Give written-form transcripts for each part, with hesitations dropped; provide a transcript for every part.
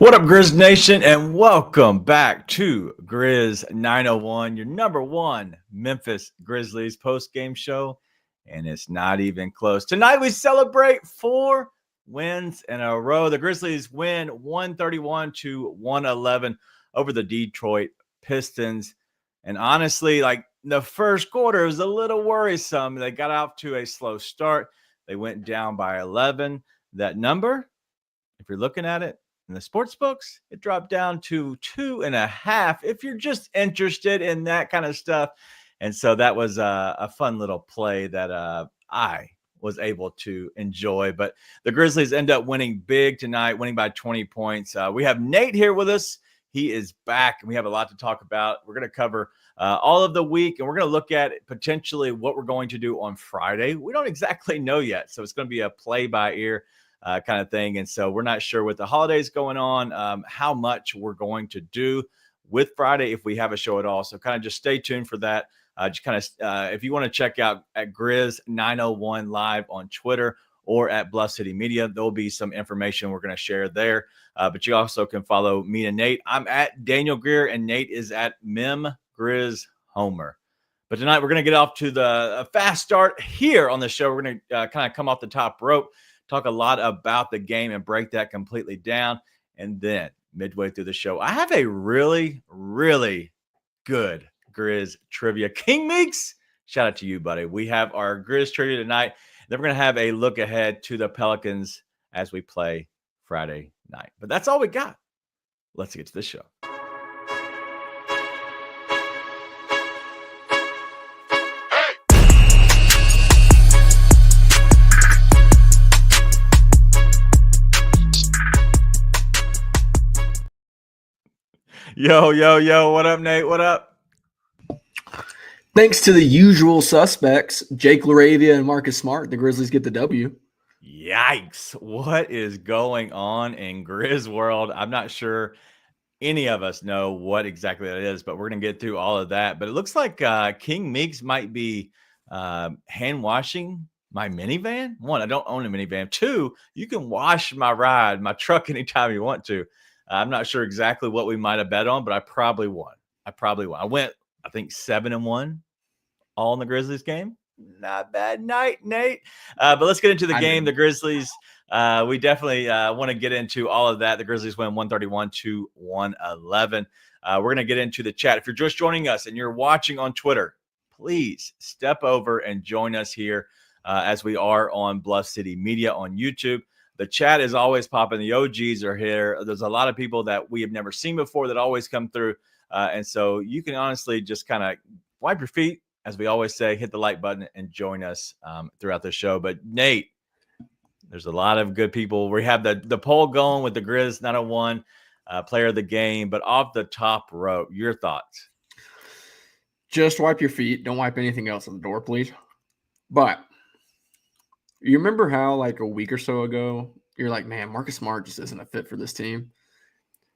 What up, Grizz Nation, and welcome back to Grizz 901, your number one Memphis Grizzlies post-game show, and it's not even close. Tonight, we celebrate 4 wins in a row. The Grizzlies win 131-111 over the Detroit Pistons, and honestly, like the first quarter was a little worrisome. They got off to a slow start. They went down by 11. That number, if you're looking at it, in the sports books, it dropped down to 2.5 if you're just interested in that kind of stuff. And so that was a fun little play that I was able to enjoy. But the Grizzlies end up winning big tonight, winning by 20 points. We have Nate here with us. He is back, and we have a lot to talk about. We're going to cover all of the week, and we're going to look at potentially what we're going to do on Friday. We don't exactly know yet, so it's going to be a play-by-ear kind of thing. And so we're not sure with the holidays going on, how much we're going to do with Friday if we have a show at all. So kind of just stay tuned for that. Just kind of, if you want to check out at Grizz 901 live on Twitter or at Bluff City Media, there'll be some information we're going to share there. But you also can follow me and Nate. I'm at Daniel Greer, and Nate is at Mem Grizz Homer. But tonight we're going to get off to the fast start here on the show. We're going to kind of come off the top rope, talk a lot about the game and break that completely down. And then midway through the show, I have a really, really good Grizz trivia. King Meeks, shout out to you, buddy. We have our Grizz trivia tonight. Then we're going to have a look ahead to the Pelicans as we play Friday night. But that's all we got. Let's get to the show. Yo, what up, Nate? What up? Thanks to the usual suspects, Jake LaRavia and Marcus Smart, the Grizzlies get the W. Yikes. What is going on in Grizz world? I'm not sure any of us know what exactly that is, but we're going to get through all of that. But it looks like King Meeks might be hand washing my minivan. 1, I don't own a minivan. 2, you can wash my truck anytime you want to. I'm not sure exactly what we might have bet on, but I probably won. I went, I think, 7-1 all in the Grizzlies game. Not bad night, Nate. But let's get into the game. The Grizzlies, we definitely want to get into all of that. The Grizzlies win 131-111. We're going to get into the chat. If you're just joining us and you're watching on Twitter, please step over and join us here as we are on Bluff City Media on YouTube. The chat is always popping. The OGs are here. There's a lot of people that we have never seen before that always come through. And so you can honestly just kind of wipe your feet, as we always say, hit the like button and join us throughout the show. But Nate, there's a lot of good people. We have the poll going with the Grizz 901 player of the game, but off the top rope, your thoughts? Just wipe your feet. Don't wipe anything else on the door, please. But you remember how like a week or so ago, you're like, man, Marcus Smart just isn't a fit for this team.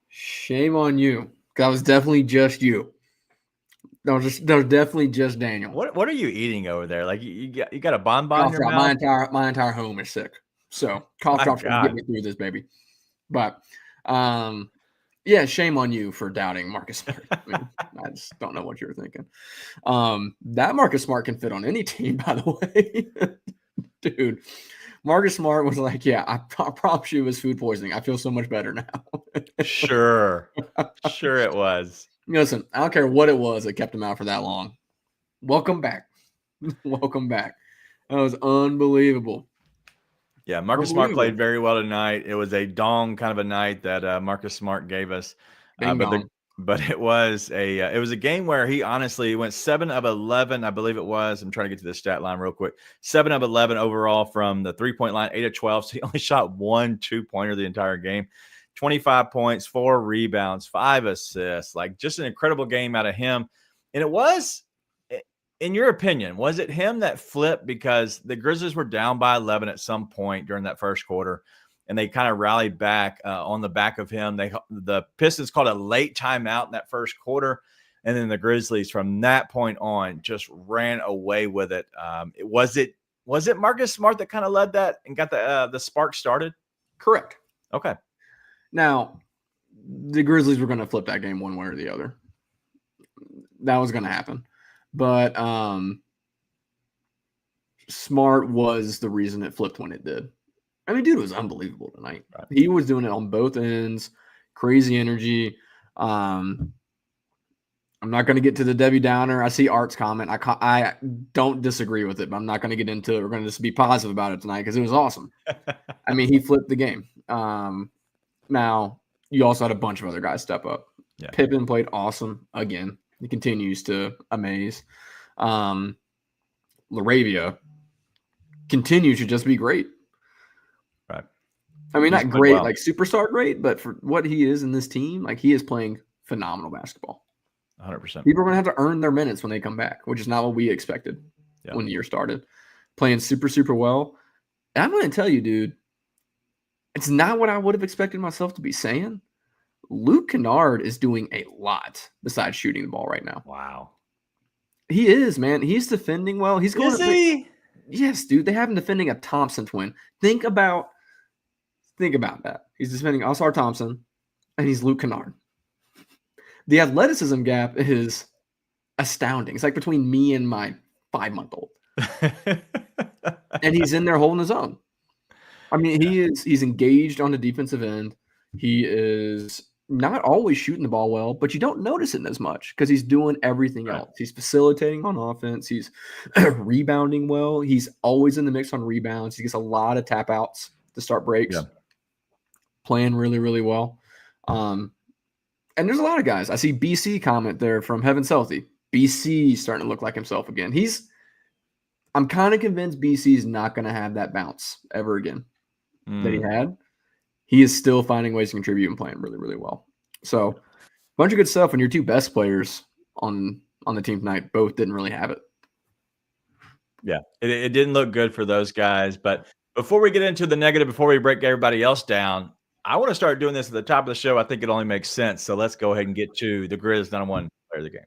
Shame on you. That was definitely just you. That was definitely just Daniel. What are you eating over there? Like you got a bonbon in your mouth? My entire home is sick. So cough drops will get me through this, baby. But yeah, shame on you for doubting Marcus Smart. I just don't know what you were thinking. That Marcus Smart can fit on any team, by the way. Dude, Marcus Smart was like, yeah, I promise you it was food poisoning. I feel so much better now. Sure it was. Listen, I don't care what it was that kept him out for that long. Welcome back. Welcome back. That was unbelievable. Yeah, Marcus Smart played very well tonight. It was a dong kind of a night that Marcus Smart gave us. But it was a game where he honestly went 7 of 11, I believe it was. I'm trying to get to the stat line real quick. 7 of 11 overall from the 3-point line, 8 of 12. So he only shot 1 2-pointer the entire game. 25 points, 4 rebounds, 5 assists. Like just an incredible game out of him. And it was, in your opinion, was it him that flipped because the Grizzlies were down by 11 at some point during that first quarter? And they kind of rallied back on the back of him. The Pistons called a late timeout in that first quarter. And then the Grizzlies from that point on just ran away with it. Was it Marcus Smart that kind of led that and got the spark started? Correct. Okay. Now, the Grizzlies were going to flip that game one way or the other. That was going to happen. But Smart was the reason it flipped when it did. I mean, dude was unbelievable tonight. Right. He was doing it on both ends. Crazy energy. I'm not going to get to the Debbie Downer. I see Art's comment. I don't disagree with it, but I'm not going to get into it. We're going to just be positive about it tonight because it was awesome. I mean, he flipped the game. Now, you also had a bunch of other guys step up. Yeah. Pippen played awesome again. He continues to amaze. LaRavia continues to just be great. Right. I mean, not great, like superstar great, but for what he is in this team, like he is playing phenomenal basketball. 100%. People are going to have to earn their minutes when they come back, which is not what we expected when the year started. Playing super, super well. And I'm going to tell you, dude, it's not what I would have expected myself to be saying. Luke Kennard is doing a lot besides shooting the ball right now. Wow. He is, man. He's defending well. He's going to Yes, dude. They have him defending a Thompson twin. Think about that. He's defending Oscar Thompson, and he's Luke Kennard. The athleticism gap is astounding. It's like between me and my 5-month-old. And he's in there holding his own. I mean, he's engaged on the defensive end. He is not always shooting the ball well, but you don't notice it as much because he's doing everything else. He's facilitating on offense. He's rebounding well. He's always in the mix on rebounds. He gets a lot of tap outs to start breaks. Yeah. Playing really, really well. And there's a lot of guys. I see BC comment there from Heaven's Healthy. BC starting to look like himself again. I'm kind of convinced BC's not going to have that bounce ever again that he had. He is still finding ways to contribute and playing really, really well. So, a bunch of good stuff when your two best players on the team tonight both didn't really have it. Yeah, it didn't look good for those guys. But before we get into the negative, before we break everybody else down, I want to start doing this at the top of the show. I think it only makes sense. So let's go ahead and get to the Grizz #1 player of the game.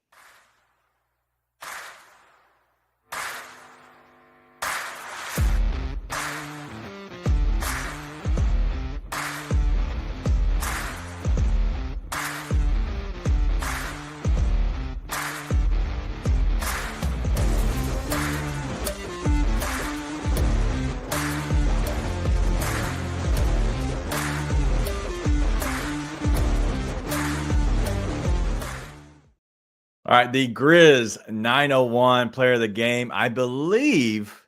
All right, the Grizz 901 player of the game. I believe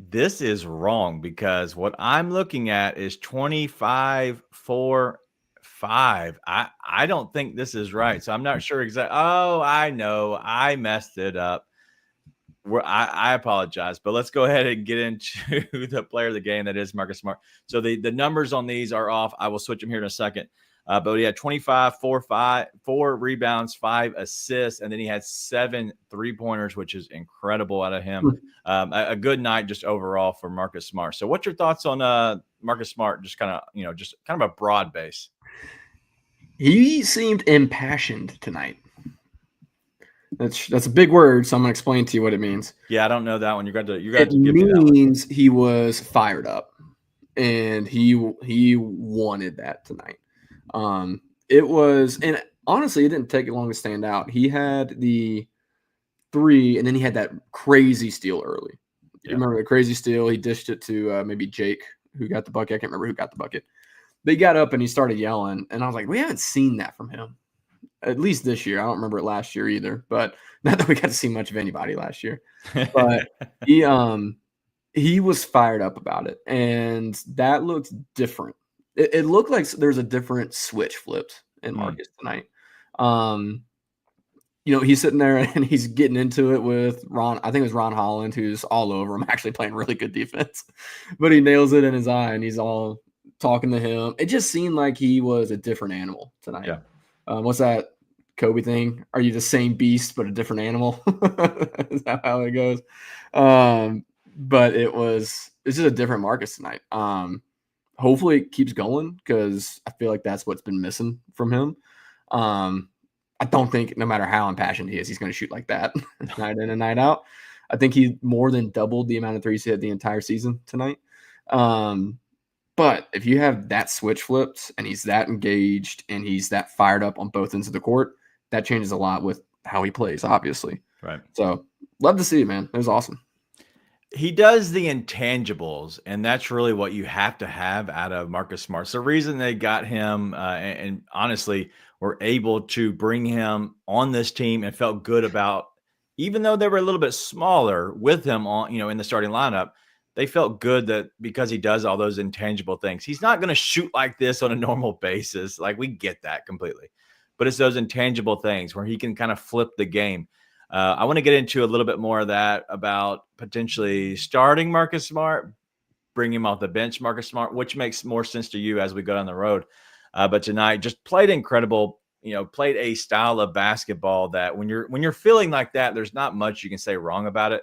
this is wrong because what I'm looking at is 25-4-5. I don't think this is right, so I'm not sure exactly. Oh, I know. I messed it up. I apologize, but let's go ahead and get into the player of the game that is Marcus Smart. So the numbers on these are off. I will switch them here in a second. But he had 4 rebounds, 5 assists, and then he had 7 3-pointers, which is incredible out of him. A good night just overall for Marcus Smart. So what's your thoughts on Marcus Smart? Just kind of a broad base. He seemed impassioned tonight. That's a big word, so I'm gonna explain to you what it means. Yeah, I don't know that one. You got to give me that one. It means he was fired up, and he wanted that tonight. It was, and honestly, it didn't take long to stand out. He had the 3, and then he had that crazy steal early. You remember the crazy steal? He dished it to maybe Jake, who got the bucket. I can't remember who got the bucket. But he got up and he started yelling, and I was like, we haven't seen that from him, at least this year. I don't remember it last year either, but not that we got to see much of anybody last year. But he was fired up about it, and that looked different. It looked like there's a different switch flipped in Marcus tonight. He's sitting there and he's getting into it with Ron. I think it was Ron Holland, who's all over him, actually playing really good defense. But he nails it in his eye, and he's all talking to him. It just seemed like he was a different animal tonight. Yeah. What's that Kobe thing? Are you the same beast but a different animal? Is that how it goes? But it's just a different Marcus tonight. Hopefully it keeps going because I feel like that's what's been missing from him. I don't think no matter how impassioned he is, he's going to shoot like that night in and night out. I think he more than doubled the amount of threes he had the entire season tonight. But if you have that switch flipped and he's that engaged and he's that fired up on both ends of the court, that changes a lot with how he plays, obviously. Right. So love to see it, man. It was awesome. He does the intangibles, and that's really what you have to have out of Marcus Smart. It's the reason they got him, and honestly, were able to bring him on this team and felt good about, even though they were a little bit smaller with him on, in the starting lineup, they felt good that because he does all those intangible things. He's not going to shoot like this on a normal basis. Like, we get that completely, but it's those intangible things where he can kind of flip the game. I want to get into a little bit more of that about potentially starting Marcus Smart, bring him off the bench, Marcus Smart, which makes more sense to you as we go down the road. But tonight, just played incredible. Played a style of basketball that when you're feeling like that, there's not much you can say wrong about it.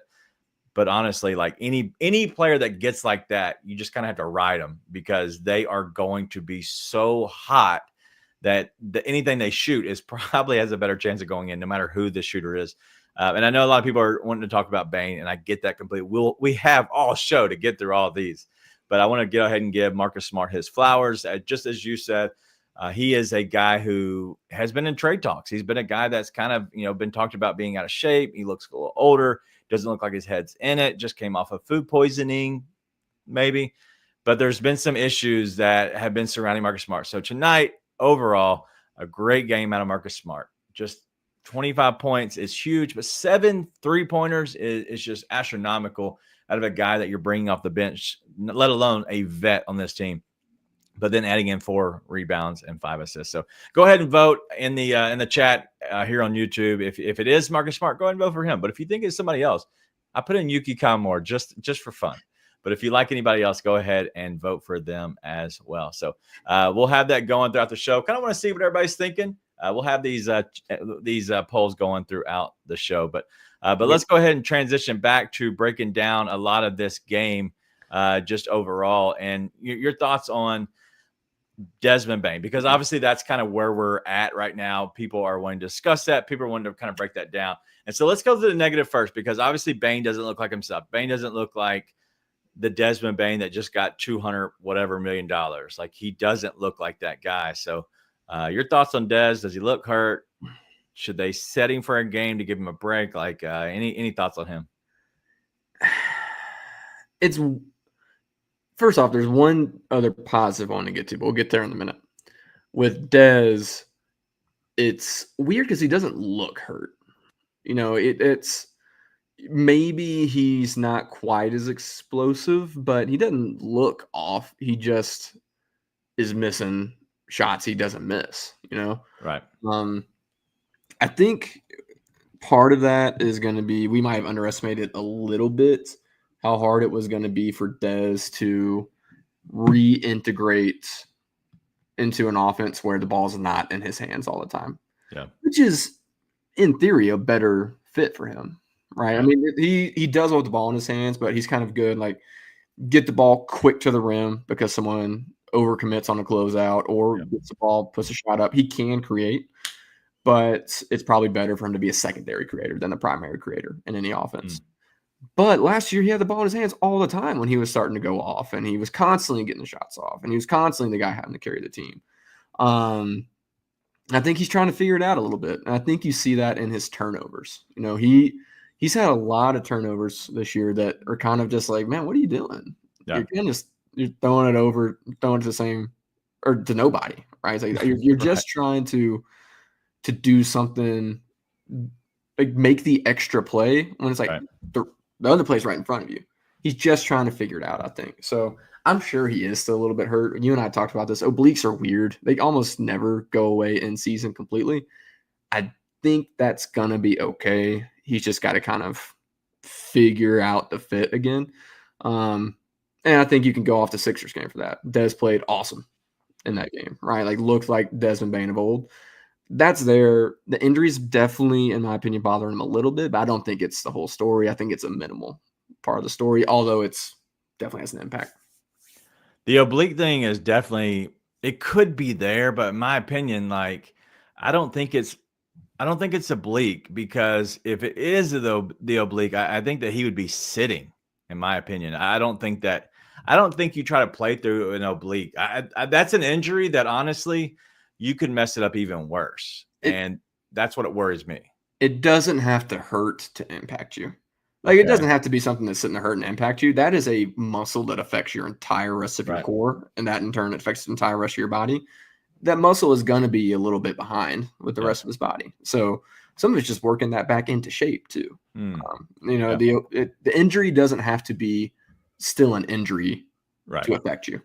But honestly, like any player that gets like that, you just kind of have to ride them because they are going to be so hot that anything they shoot is probably has a better chance of going in, no matter who the shooter is. And I know a lot of people are wanting to talk about Bane, and I get that completely. We have all show to get through all of these, but I want to go ahead and give Marcus Smart his flowers. Just as you said, he is a guy who has been in trade talks. He's been a guy that's kind of been talked about being out of shape. He looks a little older. Doesn't look like his head's in it. Just came off of food poisoning, maybe. But there's been some issues that have been surrounding Marcus Smart. So tonight, overall, a great game out of Marcus Smart. Just 25 points is huge, but 7 3-pointers is just astronomical out of a guy that you're bringing off the bench, let alone a vet on this team. But then adding in 4 rebounds and 5 assists. So go ahead and vote in the chat here on YouTube. If it is Marcus Smart, go ahead and vote for him. But if you think it's somebody else, I put in Yuki Kamor just for fun. But if you like anybody else, go ahead and vote for them as well. So we'll have that going throughout the show. Kind of want to see what everybody's thinking. We'll have these polls going throughout the show. But let's go ahead and transition back to breaking down a lot of this game just overall. And your thoughts on Desmond Bane, because obviously that's kind of where we're at right now. People are wanting to discuss that. People are wanting to kind of break that down. And so let's go to the negative first, because obviously Bane doesn't look like himself. Bane doesn't look like the Desmond Bane that just got $200 whatever million. Like, he doesn't look like that guy. So your thoughts on Des? Does he look hurt? Should they set him for a game to give him a break? Like, any thoughts on him? It's first off, there's one other positive I want to get to, but we'll get there in a minute. With Des, it's weird because he doesn't look hurt. It's maybe he's not quite as explosive, but he doesn't look off. He just is missing shots he doesn't miss, Right. I think part of that is going to be, we might have underestimated a little bit how hard it was going to be for Des to reintegrate into an offense where the ball's not in his hands all the time. Yeah. Which is, in theory, a better fit for him, right? Yeah. I mean, he does want the ball in his hands, but he's kind of good, like, get the ball quick to the rim because someone overcommits on a closeout or gets the ball, puts a shot up. He can create, but it's probably better for him to be a secondary creator than a primary creator in any offense. But last year he had the ball in his hands all the time when he was starting to go off, and he was constantly getting the shots off, and he was constantly the guy having to carry the team. I think he's trying to figure it out a little bit, and I think you see that in his turnovers. He's had a lot of turnovers this year that are kind of just like, man, what are you doing? Yeah. You're throwing it the same, or to nobody, right? It's like you're just trying to do something, like make the extra play when it's like the other play's right in front of you. He's just trying to figure it out, I think. So I'm sure he is still a little bit hurt. You and I talked about this. Obliques are weird. They almost never go away in season completely. I think that's going to be okay. He's just got to kind of figure out the fit again. And I think you can go off the Sixers game for that. Des played awesome in that game, right? Like, looked like Desmond Bane of old. That's there. The injuries definitely, in my opinion, bothering him a little bit, but I don't think it's the whole story. I think it's a minimal part of the story, although it's definitely has an impact. The oblique thing is definitely, it could be there, but in my opinion, like, I don't think it's oblique, because if it is the oblique, I think that he would be sitting, in my opinion. I I don't think you try to play through an oblique. That's an injury that honestly you could mess it up even worse. And that's what it worries me. It doesn't have to hurt to impact you. Like, it doesn't have to be something that's sitting to hurt and impact you. That is a muscle that affects your entire rest of your core, and that in turn affects the entire rest of your body. That muscle is going to be a little bit behind with the rest of his body. So some of it's just working that back into shape too. The injury doesn't have to be still an injury to affect you.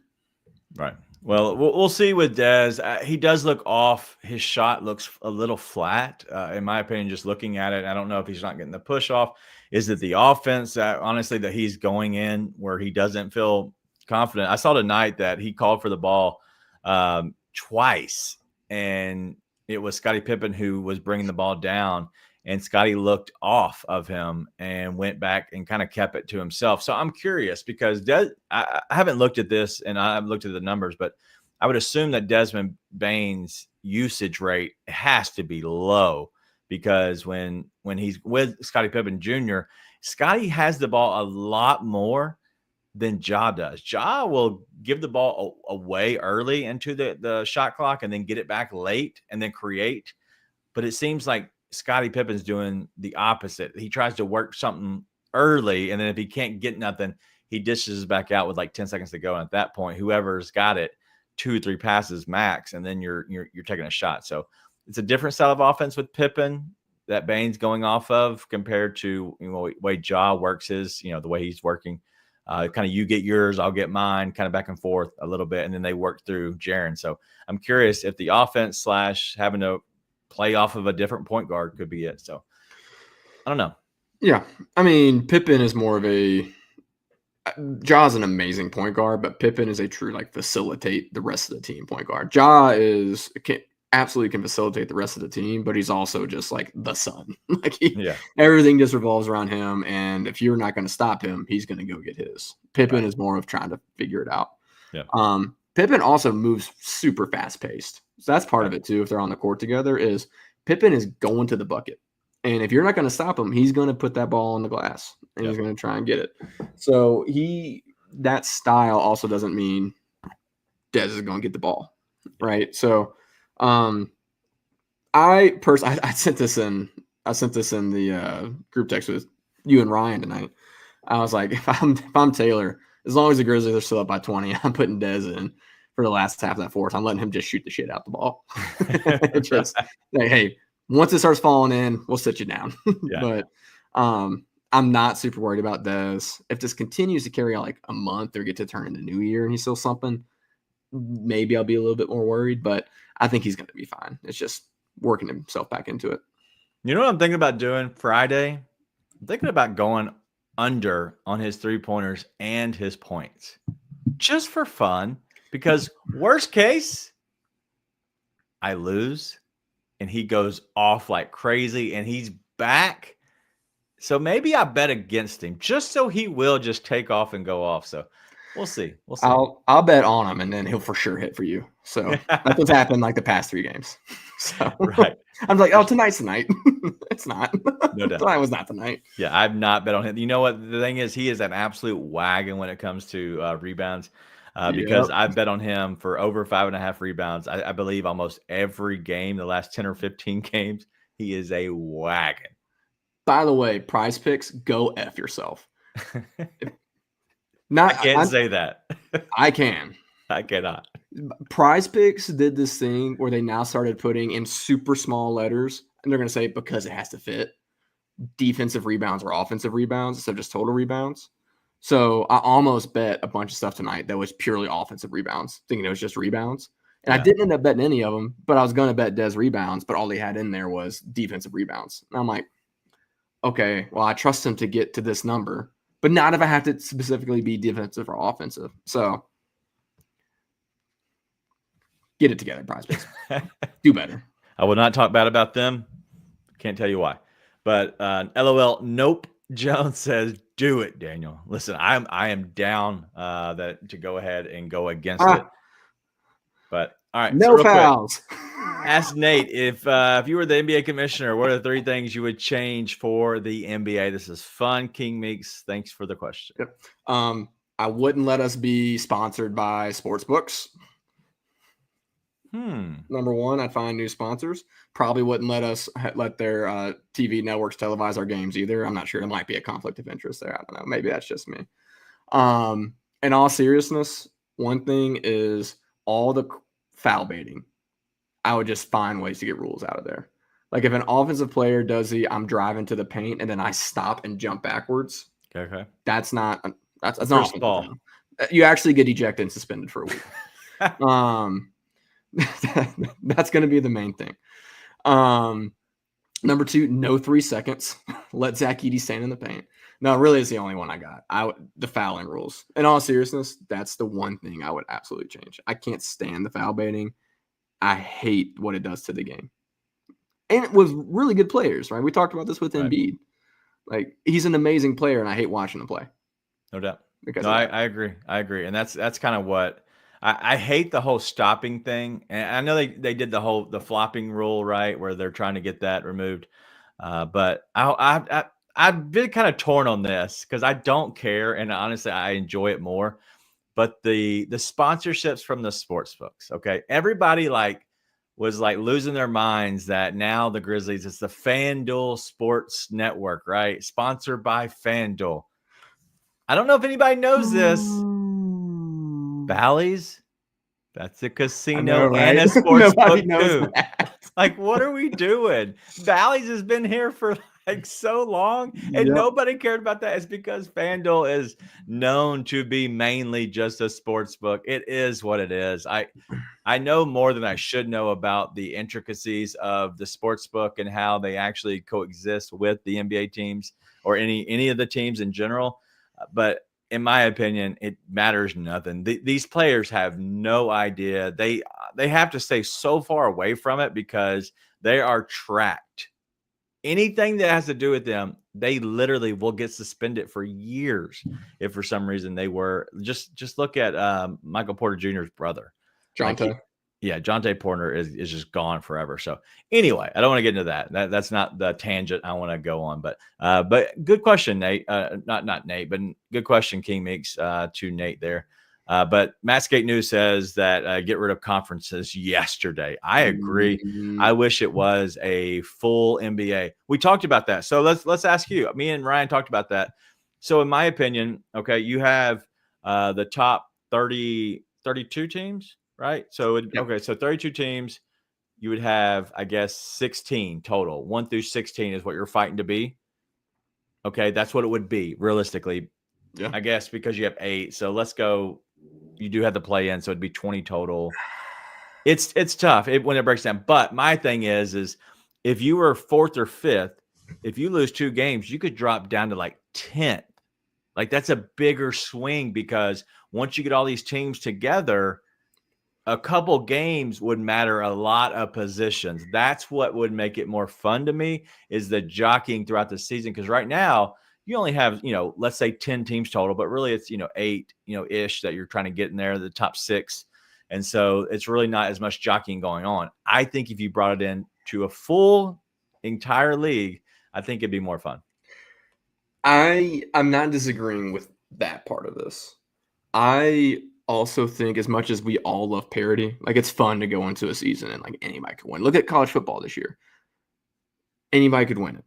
Right. Well, we'll see with Dez. He does look off. His shot looks a little flat, in my opinion, just looking at it. I don't know if he's not getting the push off. Is it the offense, honestly, that he's going in where he doesn't feel confident? I saw tonight that he called for the ball twice, and it was Scottie Pippen who was bringing the ball down, and Scottie looked off of him and went back and kind of kept it to himself. So I'm curious because I haven't looked at this and I've looked at the numbers, but I would assume that Desmond Bane's usage rate has to be low because when he's with Scottie Pippen Jr., Scottie has the ball a lot more than Ja does. Ja will give the ball away early into the shot clock and then get it back late and then create. But it seems like Scottie Pippen's doing the opposite. He tries to work something early, and then if he can't get nothing, he dishes back out with like 10 seconds to go. And at that point, whoever's got it, 2 or 3 passes max, and then you're taking a shot. So it's a different style of offense with Pippen that Bane's going off of compared to the way Ja works his, the way he's working. Kind of you get yours, I'll get mine, kind of back and forth a little bit, and then they work through Jaren. So I'm curious if the offense / having to play off of a different point guard could be it. So I don't know. Yeah. I mean, Pippen is more of Ja's an amazing point guard, but Pippen is a true facilitate the rest of the team point guard. Ja absolutely can facilitate the rest of the team, but he's also just like the sun. Everything just revolves around him, and if you're not going to stop him, he's going to go get his. Pippen is more of trying to figure it out. Yeah. Pippen also moves super fast paced. So that's part of it too. If they're on the court together, is Pippen is going to the bucket. And if you're not going to stop him, he's going to put that ball on the glass and he's going to try and get it. So that style also doesn't mean Dez is going to get the ball. Right. So I sent this in the group text with you and Ryan tonight. I was like, if I'm Taylor, as long as the Grizzlies are still up by 20, I'm putting Dez in for the last half of that fourth. I'm letting him just shoot the shit out the ball. Just like, hey, once it starts falling in, we'll sit you down. But I'm not super worried about Dez. If this continues to carry on like a month or get to turn into New Year and he's still something, maybe I'll be a little bit more worried. But I think he's going to be fine. It's just working himself back into it. You know what I'm thinking about doing Friday? I'm thinking about going under on his 3-pointers and his points just for fun, because worst case, I lose and he goes off like crazy and he's back. So maybe I bet against him just so he will just take off and go off. So we'll see. I'll bet on him, and then he'll for sure hit for you. So that's what's happened like the past 3 games. So I'm like, oh, tonight's the night. It's not. No doubt. Tonight was not the night. Yeah, I've not bet on him. You know what? The thing is, he is an absolute wagon when it comes to rebounds. Because I've bet on him for over 5.5 rebounds. I believe almost every game, the last 10 or 15 games, he is a wagon. By the way, Prize Picks, go F yourself. I can't say that. I can. I cannot. Prize Picks did this thing where they now started putting in super small letters, and they're going to say, because it has to fit, defensive rebounds or offensive rebounds instead of just total rebounds. So I almost bet a bunch of stuff tonight that was purely offensive rebounds, thinking it was just rebounds. And I didn't end up betting any of them, but I was going to bet Dez rebounds, but all they had in there was defensive rebounds. And I'm like, okay, well, I trust him to get to this number, but not if I have to specifically be defensive or offensive. So get it together, Prize Picks. Do better. I will not talk bad about them. Can't tell you why. But LOL, nope. Jones says, do it, Daniel. Listen, I am down to go ahead and go against it. But all right, no fouls. Ask Nate if you were the NBA commissioner, what are the 3 things you would change for the NBA? This is fun. King Meeks, thanks for the question. Yep. I wouldn't let us be sponsored by sports books. Number one, I'd find new sponsors. Probably wouldn't let us let their TV networks televise our games either. I'm not sure. There might be a conflict of interest there. I don't know. Maybe that's just me. In all seriousness, one thing is all the foul baiting. I would just find ways to get rules out of there. Like if an offensive player does I'm driving to the paint and then I stop and jump backwards. Okay. That's not That's not ball. You actually get ejected and suspended for a week. That's going to be the main thing. Number 2, no 3 seconds. Let Zach Edey stand in the paint. No, really, it's the only one I got. The fouling rules. In all seriousness, that's the one thing I would absolutely change. I can't stand the foul baiting. I hate what it does to the game. And it was really good players, right? We talked about this with Embiid. Like he's an amazing player, and I hate watching him play. No doubt. No, I agree. And that's kind of what I hate the whole stopping thing. And I know they did the flopping rule, right, where they're trying to get that removed. But I've been kind of torn on this because I don't care, and honestly, I enjoy it more. But the sponsorships from the sports books, okay, everybody was losing their minds that now the Grizzlies, it's the FanDuel Sports Network, right? Sponsored by FanDuel. I don't know if anybody knows this. Bally's, that's a casino and a sports book too. Like, what are we doing? Bally's has been here for so long, and nobody cared about that. It's because FanDuel is known to be mainly just a sports book. It is what it is. I know more than I should know about the intricacies of the sports book and how they actually coexist with the NBA teams or any of the teams in general. But in my opinion, it matters nothing. These players have no idea. They have to stay so far away from it because they are tracked. Anything that has to do with them, they literally will get suspended for years if for some reason they were. Just look at Michael Porter Jr.'s brother. Jonte. Jonte Porter is just gone forever. So anyway, I don't want to get into that. That's not the tangent I want to go on. But good question, Nate. Not Nate, but good question, King Meeks, to Nate there. But Matsgate News says that get rid of conferences yesterday. I agree. I wish it was a full NBA. We talked about that. So let's ask you. Me and Ryan talked about that. So in my opinion, okay, you have the top 32 teams, right? So so 32 teams. You would have, I guess, 16 total. 1 through 16 is what you're fighting to be. Okay, that's what it would be realistically. Yeah, I guess because you have 8. So let's go. You do have the play in, so it'd be 20 total. It's tough when it breaks down. But my thing is if you were 4th or 5th, if you lose 2 games, you could drop down to 10th. That's a bigger swing because once you get all these teams together, a couple games would matter a lot of positions. That's what would make it more fun to me is the jockeying throughout the season. Because right now, you only have, let's say 10 teams total, but really it's, 8, ish that you're trying to get in there, the top 6. And so it's really not as much jockeying going on. I think if you brought it in to a full entire league, I think it'd be more fun. I'm not disagreeing with that part of this. I also think as much as we all love parity, it's fun to go into a season and anybody could win. Look at college football this year. Anybody could win it.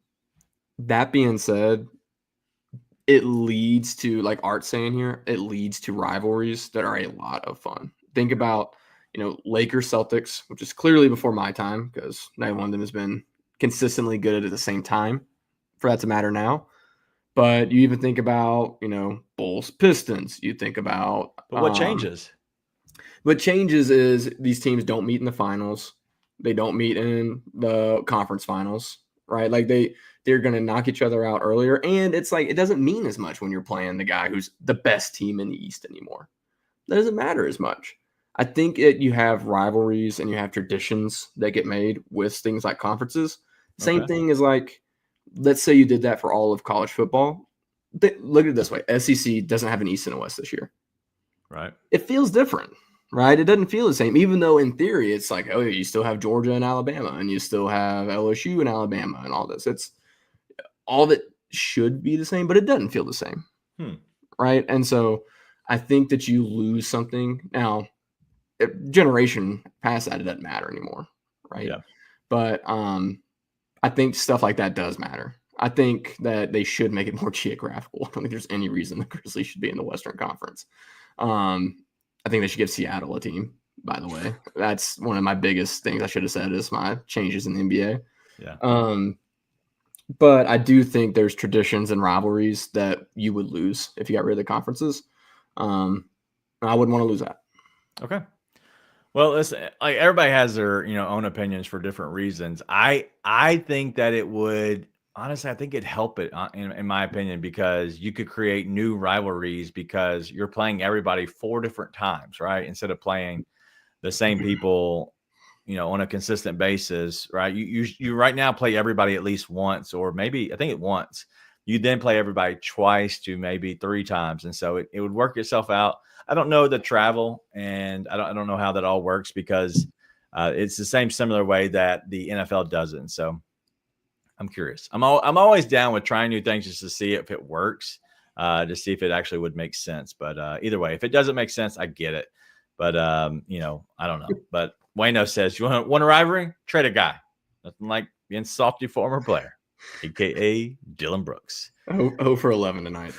That being said, it leads to, Art's saying here, it leads to rivalries that are a lot of fun. Think about, Lakers Celtics, which is clearly before my time because neither one of them has been consistently good at the same time for that to matter now. But you even think about, Bulls Pistons. You think about. But what changes? What changes is these teams don't meet in the finals. They don't meet in the conference finals, right? They're going to knock each other out earlier. And it's it doesn't mean as much when you're playing the guy who's the best team in the East anymore. That doesn't matter as much. I think you have rivalries and you have traditions that get made with things like conferences. Same thing as let's say you did that for all of college football. Look at it this way. SEC doesn't have an East and a West this year. Right. It feels different, right? It doesn't feel the same, even though in theory it's you still have Georgia and Alabama and you still have LSU and Alabama and all this. It's all that should be the same, but it doesn't feel the same. Right. And so I think that you lose something. Now, generation past that, it doesn't matter anymore, right? Yeah. But I think stuff like that does matter. I think that they should make it more geographical. I don't think there's any reason the Grizzlies should be in the Western Conference. I think they should give Seattle a team, by the way. That's one of my biggest things I should have said is my changes in the NBA. Yeah. But I do think there's traditions and rivalries that you would lose if you got rid of the conferences. I wouldn't want to lose that. Okay. Well, listen, like everybody has their, own opinions for different reasons. I think that it would, honestly, I think it'd help it in my opinion, because you could create new rivalries because you're playing everybody 4 different times, right? Instead of playing the same people, on a consistent basis, right? You right now play everybody at least once, or maybe I think it once. You then play everybody twice to maybe 3 times, and so it would work itself out. I don't know the travel, and I don't know how that all works because it's the same similar way that the NFL does it. And so I'm curious. I'm always down with trying new things just to see if it works, to see if it actually would make sense. But either way, if it doesn't make sense, I get it. But I don't know. But Wayno says, you want a rivalry? Trade a guy. Nothing like being salty former player, aka Dylan Brooks. Oh for 11 tonight.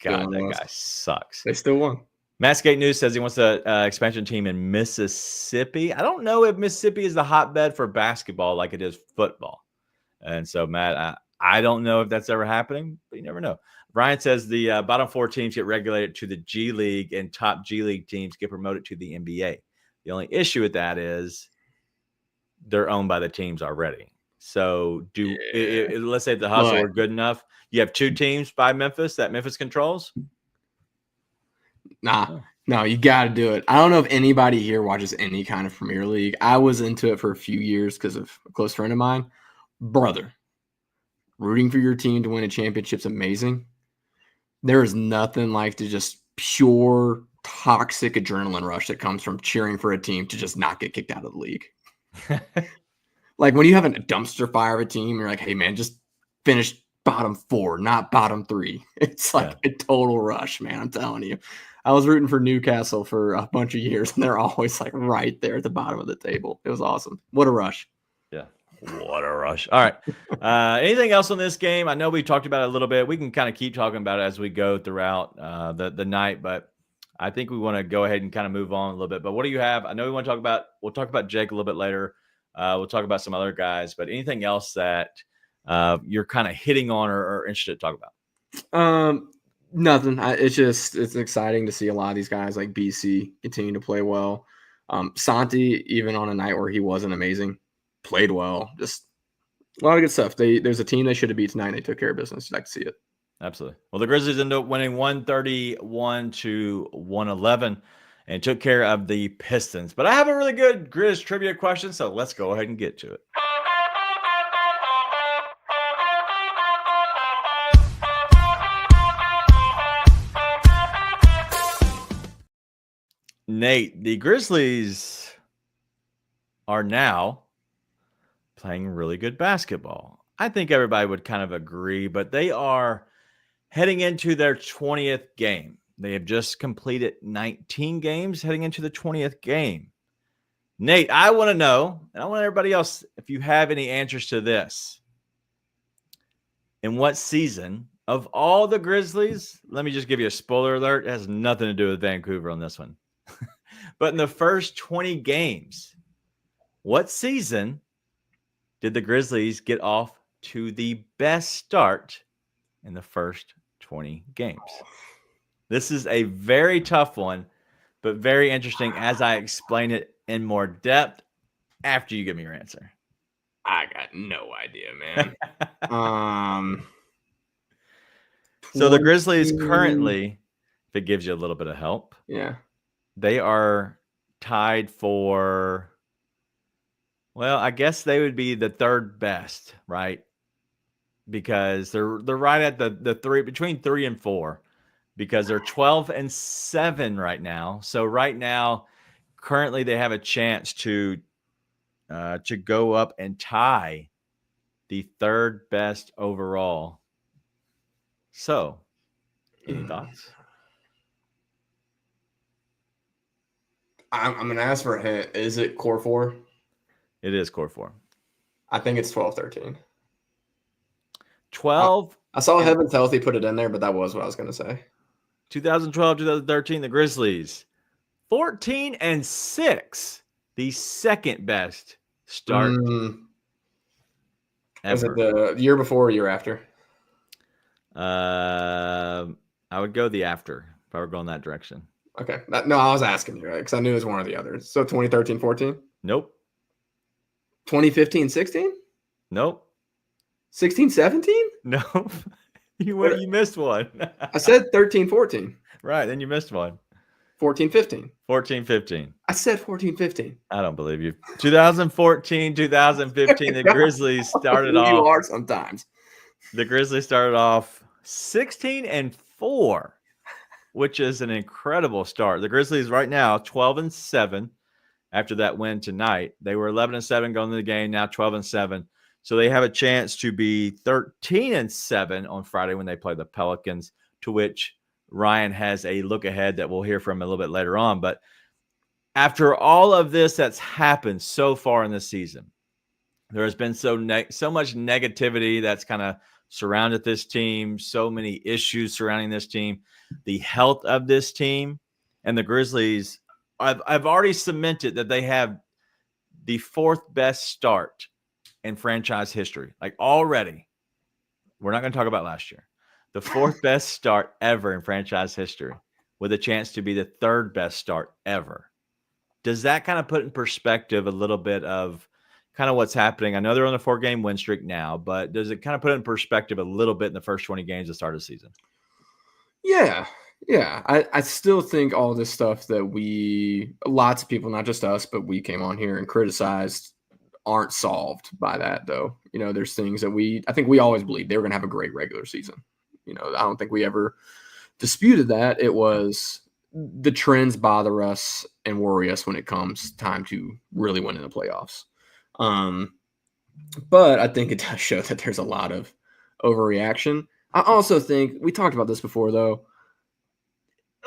God, that guy sucks. They still won. Mattskate News says he wants an expansion team in Mississippi. I don't know if Mississippi is the hotbed for basketball like it is football. And so, Matt, I don't know if that's ever happening, but you never know. Brian says the bottom 4 teams get regulated to the G League and top G League teams get promoted to the NBA. The only issue with that is they're owned by the teams already. So let's say the Hustle are good enough. You have 2 teams by Memphis that Memphis controls. No, you got to do it. I don't know if anybody here watches any kind of Premier League. I was into it for a few years because of a close friend of mine. Brother, rooting for your team to win a championship's amazing. There is nothing like the just pure toxic adrenaline rush that comes from cheering for a team to just not get kicked out of the league. Like when you have a dumpster fire of a team, you're like, hey, man, just finish bottom 4, not bottom 3. It's like a total rush, man. I'm telling you. I was rooting for Newcastle for a bunch of years, and they're always like right there at the bottom of the table. It was awesome. What a rush. Yeah. What a rush. All right. Anything else on this game? I know we talked about it a little bit. We can kind of keep talking about it as we go throughout the night, but I think we want to go ahead and kind of move on a little bit. But what do you have? I know we'll talk about Jake a little bit later. We'll talk about some other guys, but anything else that you're kind of hitting on or interested to talk about? Nothing. It's exciting to see a lot of these guys like BC continue to play well. Santi, even on a night where he wasn't amazing, played well. Just a lot of good stuff. There's a team they should have beat tonight. And they took care of business. You'd like to see it. Absolutely. Well, the Grizzlies ended up winning 131-111 and took care of the Pistons. But I have a really good Grizz trivia question, so let's go ahead and get to it. Nate, the Grizzlies are now playing really good basketball. I think everybody would kind of agree, but they are heading into their 20th game. They have just completed 19 games heading into the 20th game. Nate, I want to know, and I want everybody else, if you have any answers to this. In what season of all the Grizzlies, let me just give you a spoiler alert, it has nothing to do with Vancouver on this one. But in the first 20 games, what season did the Grizzlies get off to the best start in the first 20 games? This is a very tough one, but very interesting as I explain it in more depth after you give me your answer. I got no idea, man. So the Grizzlies currently, if it gives you a little bit of help, they are tied for, well, I guess they would be the third best, right? Because they're right at the 3, between 3 and 4, because they're 12-7 right now. So right now, currently they have a chance to go up and tie the third best overall. So, any thoughts? I'm going to ask for a hint. Is it core 4? It is core 4. I think it's 12-13. 12. I saw Heaven's Healthy put it in there, but that was what I was going to say. 2012, 2013, the Grizzlies 14-6, the second best start ever. Was it the year before or year after? I would go the after if I were going that direction. Okay. No, I was asking you, right? Because I knew it was one or the other. So 2013-14? Nope. 2015-16? Nope. 16-17? Nope. You missed one. I said 13-14. Right, then you missed one. 14-15. 14-15. I said 14-15. I don't believe you. 2014, 2015, the Grizzlies started off. You are sometimes. The Grizzlies started off 16-4, which is an incredible start. The Grizzlies right now 12-7 after that win tonight. They were 11-7 going into the game, now 12-7. So they have a chance to be 13-7 on Friday when they play the Pelicans, to which Ryan has a look ahead that we'll hear from a little bit later on. But after all of this that's happened so far in this season, there has been so much negativity that's kind of surrounded this team, so many issues surrounding this team, the health of this team, and the Grizzlies. I've already cemented that they have the fourth best start in franchise history. Like already, we're not going to talk about last year. The fourth best start ever in franchise history with a chance to be the third best start ever. Does that kind of put in perspective a little bit of kind of what's happening? I know they're on a 4-game win streak now, but does it kind of put it in perspective a little bit in the first 20 games at the start of the season? Yeah. I still think all this stuff that lots of people, not just us, but we came on here and criticized aren't solved by that, though. You know, there's things that I think we always believed they were going to have a great regular season. You know, I don't think we ever disputed that. It was the trends bother us and worry us when it comes time to really win in the playoffs. But I think it does show that there's a lot of overreaction. I also think we talked about this before, though.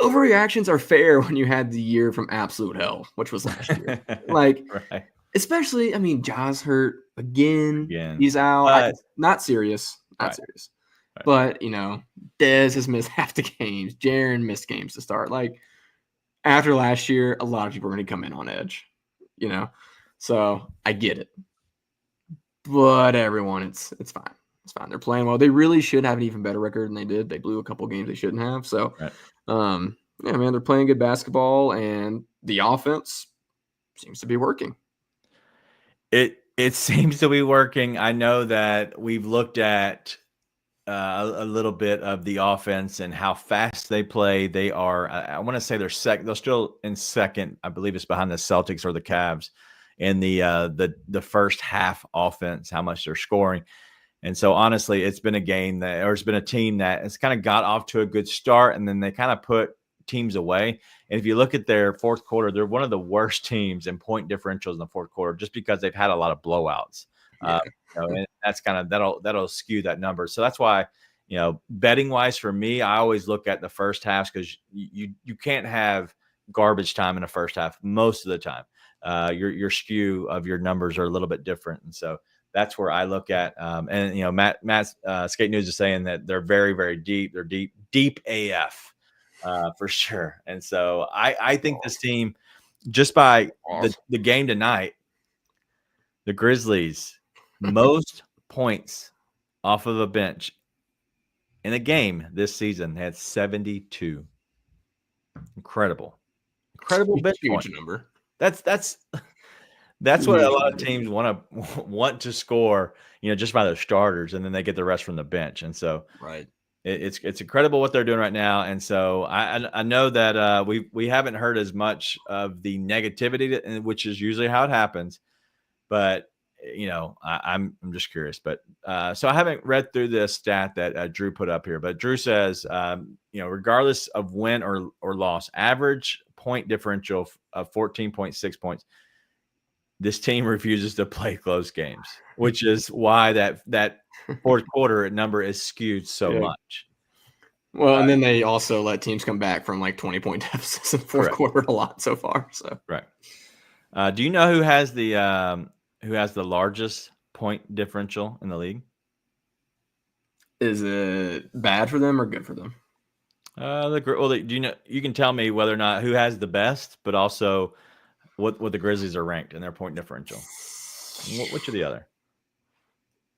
Overreactions are fair when you had the year from absolute hell, which was last year. Like, right. Especially, I mean, Ja's hurt again. He's out. Not serious. Not serious. Right. But, you know, Dez has missed half the games. Jaren missed games to start. Like, after last year, a lot of people are going to come in on edge, you know? So, I get it. But everyone, it's fine. It's fine. They're playing well. They really should have an even better record than they did. They blew a couple games they shouldn't have. So, yeah, man, they're playing good basketball, and the offense seems to be working. It seems to be working. I know that we've looked at a little bit of the offense and how fast they play. They are, I want to say they're second. They're still in second. I believe it's behind the Celtics or the Cavs in the first half offense, how much they're scoring. And so, honestly, it's been a game that, or it's been a team that has kind of got off to a good start, and then they kind of put teams away. And if you look at their fourth quarter, they're one of the worst teams in point differentials in the fourth quarter, just because they've had a lot of blowouts. Yeah. And that's kind of that'll skew that number. So that's why, you know, betting wise for me, I always look at the first half, because you can't have garbage time in the first half most of the time. Your skew of your numbers are a little bit different, and so that's where I look at. And you know, Matt Skate News is saying that they're very, very deep. They're deep AF. For sure. And so I think this team, just by the game tonight, the Grizzlies, most points off of a bench in a game this season had 72. Incredible bench huge point number. That's what a lot of teams want to score, you know, just by their starters, and then they get the rest from the bench. And so right. It's incredible what they're doing right now, and so I know that we haven't heard as much of the negativity, which is usually how it happens. But you know, I'm just curious. But so I haven't read through this stat that Drew put up here, but Drew says, you know, regardless of win or loss, average point differential of 14.6 points. This team refuses to play close games, which is why that fourth quarter number is skewed so much. Well, and then they also let teams come back from like 20-point deficits in the fourth quarter a lot so far. So right. Do you know who has the largest point differential in the league? Is it bad for them or good for them? Do you know? You can tell me whether or not who has the best, but also what the Grizzlies are ranked in their point differential. Which are the other?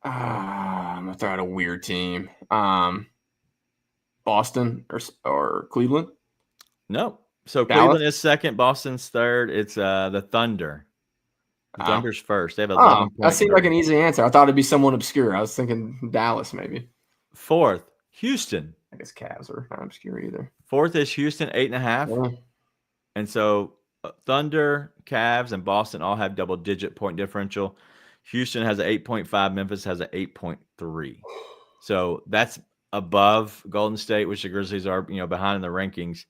I'm gonna throw out a weird team. Boston or Cleveland? No. So Dallas? Cleveland is second, Boston's third. It's the Thunder. The Thunder's first. They have 11 that seemed like an easy answer. I thought it'd be someone obscure. I was thinking Dallas maybe. Fourth, Houston. I guess Cavs are not obscure either. Fourth is Houston, 8.5. Yeah. And so Thunder, Cavs, and Boston all have double-digit point differential. Houston has an 8.5. Memphis has an 8.3. So that's above Golden State, which the Grizzlies are, behind in the rankings,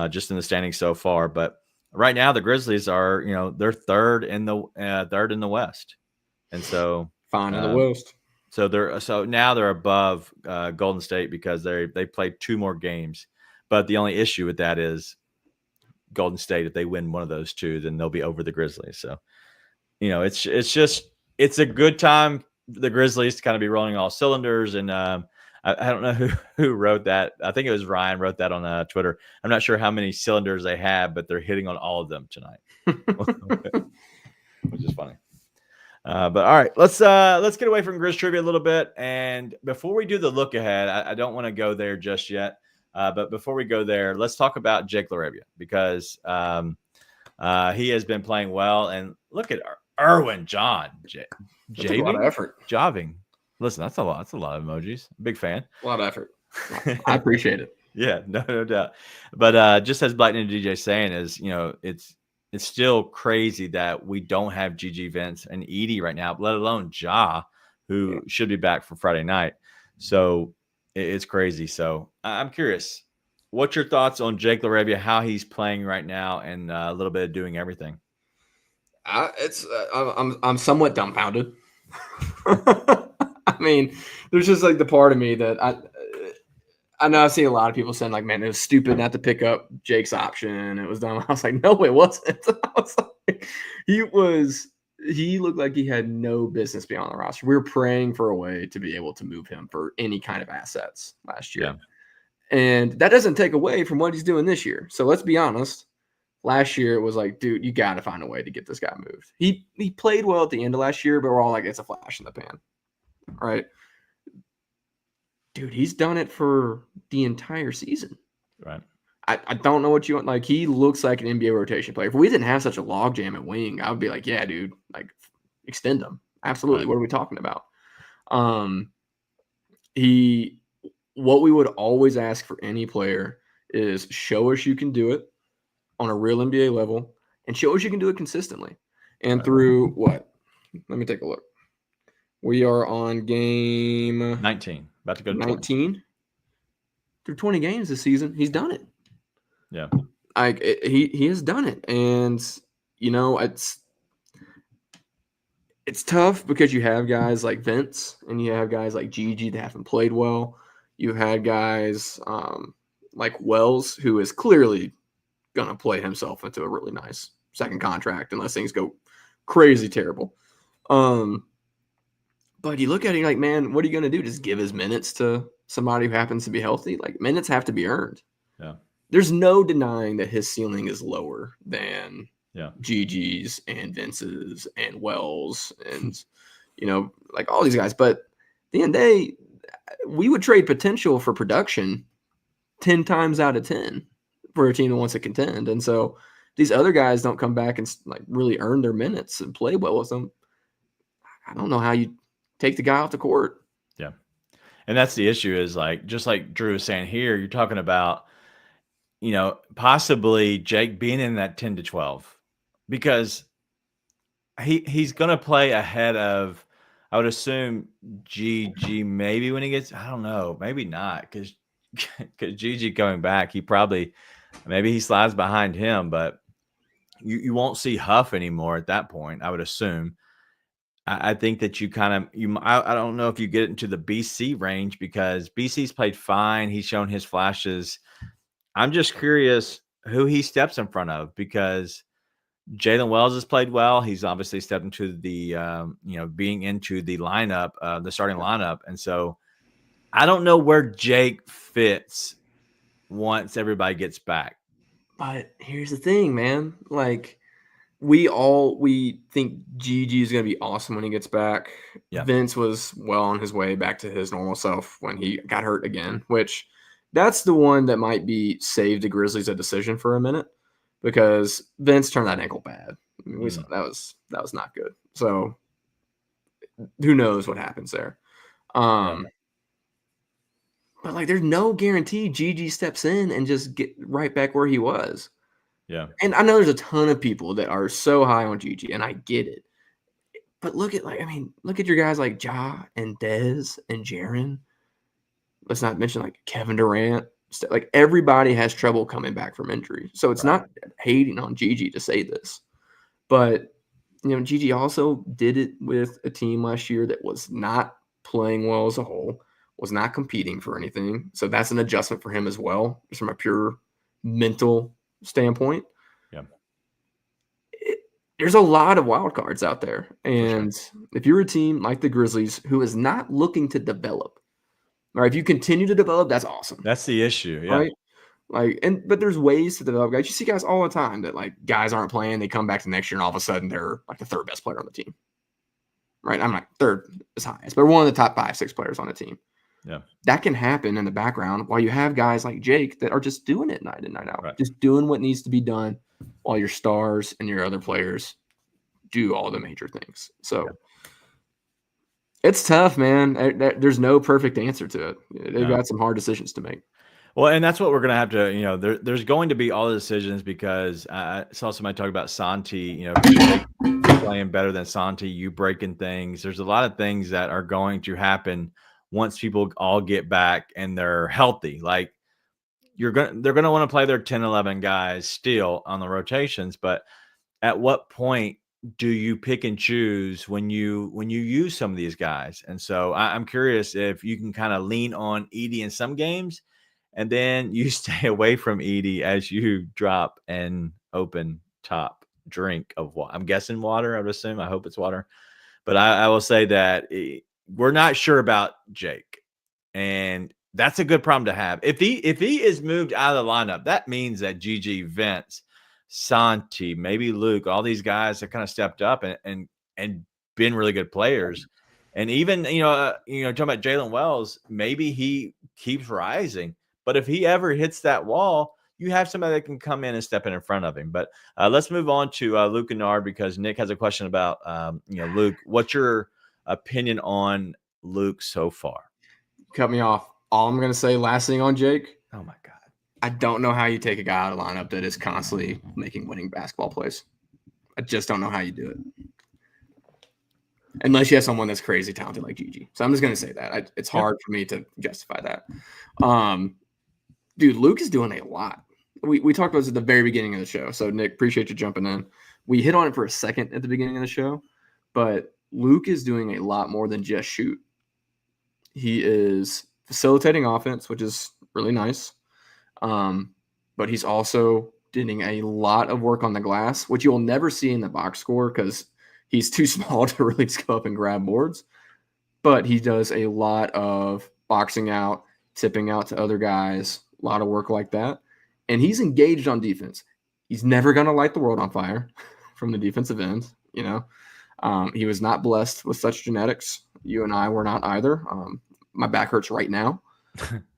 just in the standings so far. But right now, the Grizzlies are, they're third in the West, and so fine in the West. So now they're above Golden State because they played 2 more games. But the only issue with that is Golden State. If they win one of those 2, then they'll be over the Grizzlies. So it's a good time for the Grizzlies to kind of be rolling all cylinders. And I don't know who wrote that. I think it was Ryan wrote that on Twitter. I'm not sure how many cylinders they have, but they're hitting on all of them tonight, which is funny. But all right, let's get away from Grizz trivia a little bit. And before we do the look ahead, I don't want to go there just yet. But before we go there, let's talk about Jake LaRavia because he has been playing well. And look at Erwin John. That's a lot of effort. Joving. Listen, that's a lot. That's a lot of emojis. Big fan. A lot of effort. I appreciate it. Yeah, no doubt. But just as Black Ninja DJ saying is, it's still crazy that we don't have GG Vince and Edie right now, let alone Ja, who should be back for Friday night. So it's crazy. So I'm curious, what's your thoughts on Jake LaRavia, how he's playing right now, and a little bit of doing everything? I'm somewhat dumbfounded. I mean, there's just like the part of me that I know I've seen a lot of people saying like, man, it was stupid not to pick up Jake's option. It was dumb. I was like, no, it wasn't. I was like, he looked like he had no business being on the roster. We were praying for a way to be able to move him for any kind of assets last year. Yeah. And that doesn't take away from what he's doing this year. So let's be honest. Last year, it was like, dude, you got to find a way to get this guy moved. He played well at the end of last year, but we're all like, it's a flash in the pan. Right? Dude, he's done it for the entire season. Right. I don't know what you want. Like, he looks like an NBA rotation player. If we didn't have such a logjam at wing, I would be like, yeah, dude, like, extend him. Absolutely. Right. What are we talking about? What we would always ask for any player is show us you can do it on a real NBA level and show us you can do it consistently. And through what? Let me take a look. We are on game 19. About to go to 19. 20. Through 20 games this season, he's done it. Yeah. He has done it. And, it's tough because you have guys like Vince and you have guys like Gigi that haven't played well. You had guys like Wells, who is clearly going to play himself into a really nice second contract unless things go crazy terrible. But you look at it like, man, what are you going to do? Just give his minutes to somebody who happens to be healthy? Like, minutes have to be earned. Yeah. There's no denying that his ceiling is lower than Gigi's and Vince's and Wells and, like all these guys. But at the end of the day, we would trade potential for production 10 times out of 10 for a team that wants to contend. And so these other guys don't come back and like really earn their minutes and play well with them. I don't know how you take the guy off the court. Yeah. And that's the issue is like, just like Drew was saying here, you're talking about, possibly Jake being in that 10 to 12 because he's going to play ahead of, I would assume GG maybe when he gets, I don't know, maybe not because GG coming back, maybe he slides behind him, but you won't see Huff anymore at that point, I would assume. I think that I don't know if you get into the BC range because BC's played fine. He's shown his flashes. I'm just curious who he steps in front of because Jalen Wells has played well. He's obviously stepped into the, being into the lineup, the starting lineup. And so I don't know where Jake fits once everybody gets back. But here's the thing, man. Like, we think Gigi is going to be awesome when he gets back. Yeah. Vince was well on his way back to his normal self when he got hurt again, which that's the one that might be saved the Grizzlies a decision for a minute because Vince turned that ankle bad. I mean, we saw that was not good. So who knows what happens there. But like there's no guarantee Gigi steps in and just get right back where he was. Yeah. And I know there's a ton of people that are so high on Gigi, and I get it. But look at your guys like Ja and Dez and Jaren. Let's not mention like Kevin Durant. Like everybody has trouble coming back from injury. So it's not hating on Gigi to say this. But Gigi also did it with a team last year that was not playing well as a whole, was not competing for anything. So that's an adjustment for him as well, just from a pure mental standpoint. Yeah. There's a lot of wild cards out there. And if you're a team like the Grizzlies who is not looking to develop, all right, if you continue to develop, that's awesome. That's the issue. Yeah. Right? But there's ways to develop guys. You see guys all the time that like guys aren't playing, they come back the next year and all of a sudden they're like the third best player on the team. Right? I'm not third as highest, but one of the top 5-6 players on the team. Yeah. That can happen in the background while you have guys like Jake that are just doing it night in, night out. Just doing what needs to be done while your stars and your other players do all the major things. So it's tough, man. There's no perfect answer to it. They've got some hard decisions to make. Well, and that's what we're going to have to, there's going to be all the decisions because I saw somebody talk about Santi, playing better than Santi, you breaking things. There's a lot of things that are going to happen once people all get back and they're healthy. Like they're going to want to play their 10, 11 guys still on the rotations. But at what point do you pick and choose when you use some of these guys? And so I'm curious if you can kind of lean on Edie in some games and then you stay away from Edie as you drop an open top drink of water. I'm guessing water, I would assume. I hope it's water. But I will say that we're not sure about Jake. And that's a good problem to have. If he is moved out of the lineup, that means that Gigi, Vince, Santi, maybe Luke, all these guys have kind of stepped up and been really good players. And even, talking about Jalen Wells, maybe he keeps rising. But if he ever hits that wall, you have somebody that can come in and step in front of him. But let's move on to Luke Kennard because Nick has a question about, Luke. What's your opinion on Luke so far? Cut me off. All I'm going to say, last thing on Jake. Oh, my God. I don't know how you take a guy out of the lineup that is constantly making winning basketball plays. I just don't know how you do it. Unless you have someone that's crazy talented like Gigi. So I'm just going to say that. It's hard for me to justify that. Dude, Luke is doing a lot. We talked about this at the very beginning of the show. So, Nick, appreciate you jumping in. We hit on it for a second at the beginning of the show. But Luke is doing a lot more than just shoot. He is facilitating offense, which is really nice. But he's also doing a lot of work on the glass, which you'll never see in the box score because he's too small to really just go up and grab boards. But he does a lot of boxing out, tipping out to other guys, a lot of work like that. And he's engaged on defense. He's never going to light the world on fire from the defensive end. He was not blessed with such genetics. You and I were not either. My back hurts right now.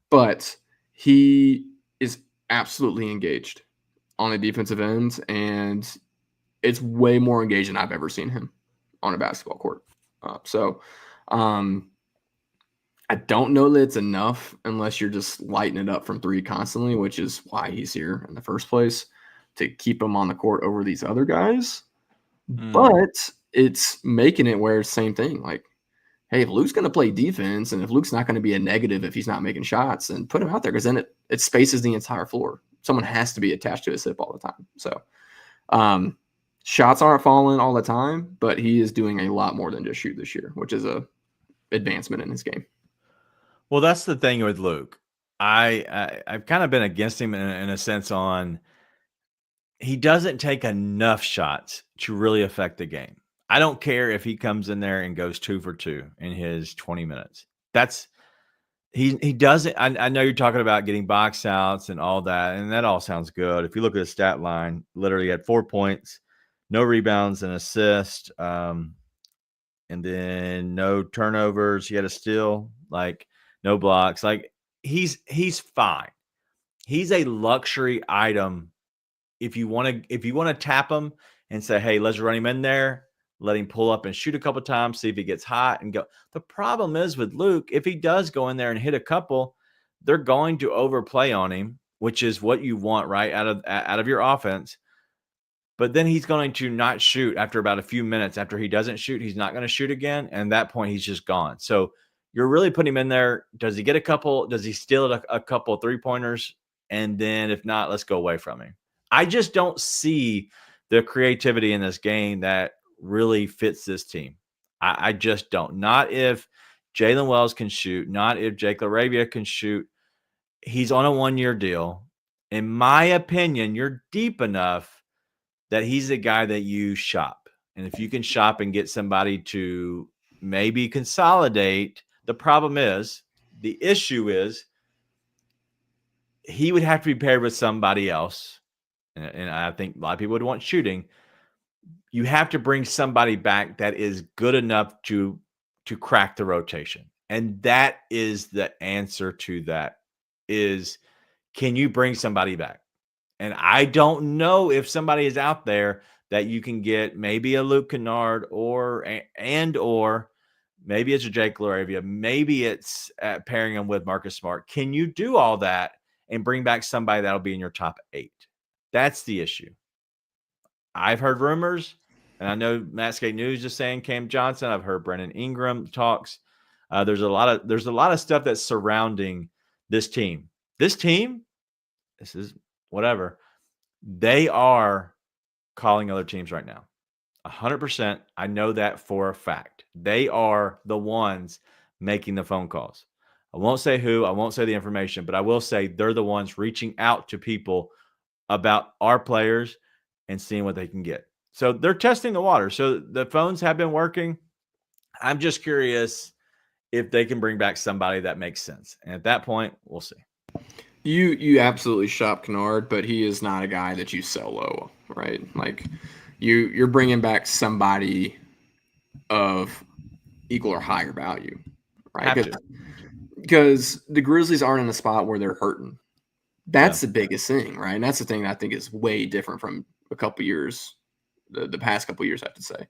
But he is absolutely engaged on the defensive end, and it's way more engaged than I've ever seen him on a basketball court. I don't know that it's enough unless you're just lighting it up from three constantly, which is why he's here in the first place, to keep him on the court over these other guys. But it's making it where it's the same thing. Like, hey, if Luke's going to play defense and if Luke's not going to be a negative if he's not making shots, then put him out there because then it spaces the entire floor. Someone has to be attached to his hip all the time. So Shots aren't falling all the time, but he is doing a lot more than just shoot this year, which is a advancement in his game. Well, that's the thing with Luke. I've kind of been against him in a sense on he doesn't take enough shots to really affect the game. I don't care if he comes in there and goes 2 for 2 in his 20 minutes. That's he doesn't. I know you're talking about getting box outs and all that, and that all sounds good. If you look at the stat line, literally had 4 points, no rebounds and assist, and then no turnovers. He had a steal, like no blocks. Like he's fine. He's a luxury item if you want to tap him and say, hey, let's run him in there, let him pull up and shoot a couple times, see if he gets hot and go. The problem is with Luke, if he does go in there and hit a couple, they're going to overplay on him, which is what you want, right, out of your offense. But then he's going to not shoot after about a few minutes. After he doesn't shoot, he's not going to shoot again. And at that point, he's just gone. So you're really putting him in there. Does he get a couple? Does he steal a couple 3-pointers? And then if not, let's go away from him. I just don't see the creativity in this game that really fits this team. I just don't. Not if Jalen Wells can shoot. Not if Jake LaRavia can shoot. He's on a 1-year deal. In my opinion, you're deep enough that he's a guy that you shop. And if you can shop and get somebody to maybe consolidate, the issue is he would have to be paired with somebody else. And I think a lot of people would want shooting. You have to bring somebody back that is good enough to crack the rotation. And that is the answer to that is, can you bring somebody back? And I don't know if somebody is out there that you can get, maybe a Luke Kennard or maybe it's a Jake LaRavia. Maybe it's pairing him with Marcus Smart. Can you do all that and bring back somebody that'll be in your top 8? That's the issue. I've heard rumors, and I know Matt Skate News is saying Cam Johnson. I've heard Brandon Ingram talks. There's a lot of stuff that's surrounding this team. This is whatever. They are calling other teams right now. 100%. I know that for a fact. They are the ones making the phone calls. I won't say who. I won't say the information, but I will say they're the ones reaching out to people about our players and seeing what they can get. So they're testing the water. So the phones have been working. I'm just curious if they can bring back somebody that makes sense. And at that point, we'll see. You absolutely shop Kennard, but he is not a guy that you sell low, right? Like you're bringing back somebody of equal or higher value, right? Because the Grizzlies aren't in a spot where they're hurting. That's the biggest thing, right? And that's the thing that I think is way different from a couple years, the past couple years, I have to say.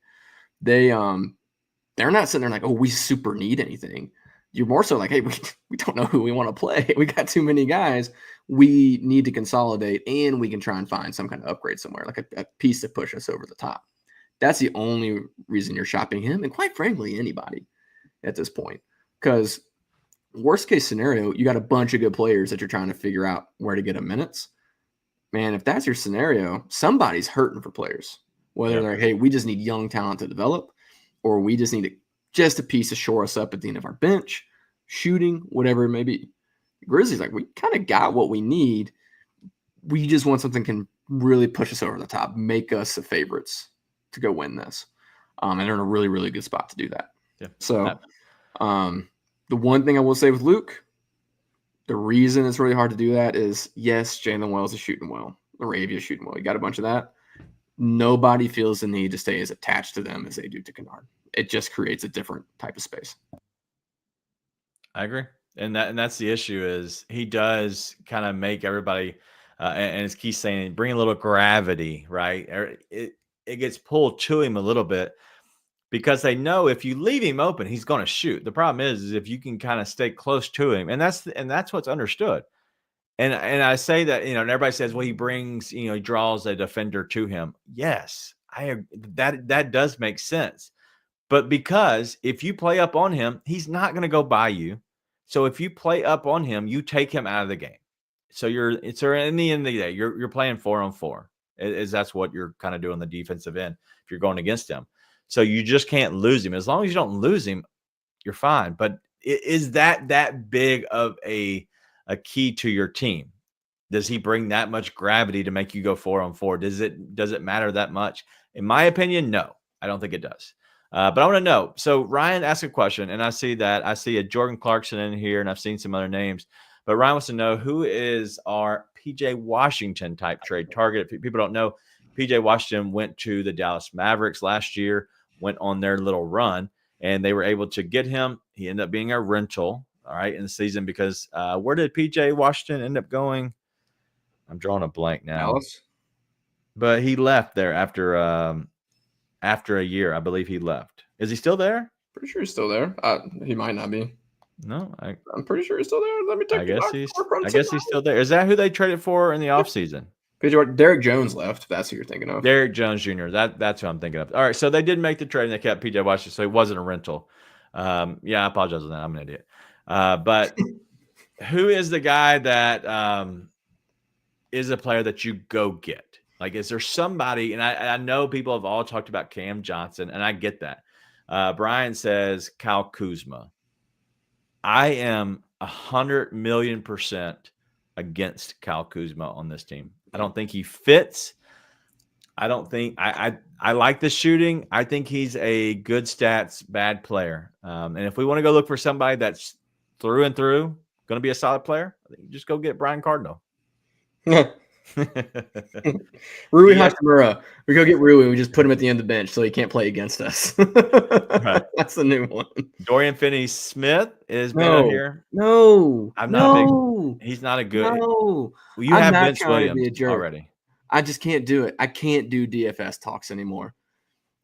They're not sitting there like, oh, we super need anything. You're more so like, hey, we don't know who we want to play. We got too many guys. We need to consolidate, and we can try and find some kind of upgrade somewhere, like a piece to push us over the top. That's the only reason you're shopping him, and quite frankly, anybody at this point. Because worst case scenario, you got a bunch of good players that you're trying to figure out where to get them minutes. Man, if that's your scenario, somebody's hurting for players. Whether they're, hey, we just need young talent to develop, or we just need just a piece to shore us up at the end of our bench, shooting, whatever it may be. Grizzlies, like, we kind of got what we need. We just want something can really push us over the top, make us the favorites to go win this. And they're in a really, really good spot to do that. Yeah. So the one thing I will say with Luke, the reason it's really hard to do that is, yes, Jalen Wells is shooting well. LaRavia is shooting well. You got a bunch of that. Nobody feels the need to stay as attached to them as they do to Kennard. It just creates a different type of space. I agree. And that's the issue is he does kind of make everybody, and as Keith's saying, bring a little gravity, right? It gets pulled to him a little bit because they know if you leave him open, he's going to shoot. The problem is if you can kind of stay close to him, and that's what's understood. And I say that, and everybody says, well, he brings, he draws a defender to him. Yes, that does make sense. But because if you play up on him, he's not going to go by you. So if you play up on him, you take him out of the game. So in the end of the day, you're playing 4-on-4. Is that's what you're kind of doing on the defensive end if you're going against him. So you just can't lose him. As long as you don't lose him, you're fine. But is that big of a key to your team? Does he bring that much gravity to make you go 4-on-4? Does it matter that much? In my opinion, no, I don't think it does. But I want to know. So Ryan asked a question, and I see a Jordan Clarkson in here, and I've seen some other names. But Ryan wants to know, who is our PJ Washington type trade target? If people don't know, PJ Washington went to the Dallas Mavericks last year, went on their little run, and they were able to get him. He ended up being a rental, all right, in the season because where did PJ Washington end up going? I'm drawing a blank now. Dallas? But he left there after a year. I believe he left. Is he still there? Pretty sure he's still there. He might not be. No, I'm pretty sure he's still there. Let me take. I guess he's still there. Is that who they traded for in the offseason? Derek Jones left. If that's who you're thinking of. Derek Jones Jr. That's who I'm thinking of. All right, so they did make the trade and they kept PJ Washington, so he wasn't a rental. Yeah, I apologize on that. I'm an idiot. But who is the guy that is a player that you go get? Like, is there somebody? And I know people have all talked about Cam Johnson, and I get that. Brian says Kyle Kuzma. I am 100,000,000% against Kyle Kuzma on this team. I don't think he fits. I don't think I like the shooting. I think he's a good stats, bad player. And if we want to go look for somebody that's through and through going to be a solid player, I think you just go get Brian Cardinal. Rui Hachimura. We go get Rui. We just put him at the end of the bench so he can't play against us. Right. That's the new one. Dorian Finney-Smith is better here. No, I'm not he's not a good. No, well, you have Vince Williams already. I just can't do it. I can't do DFS talks anymore.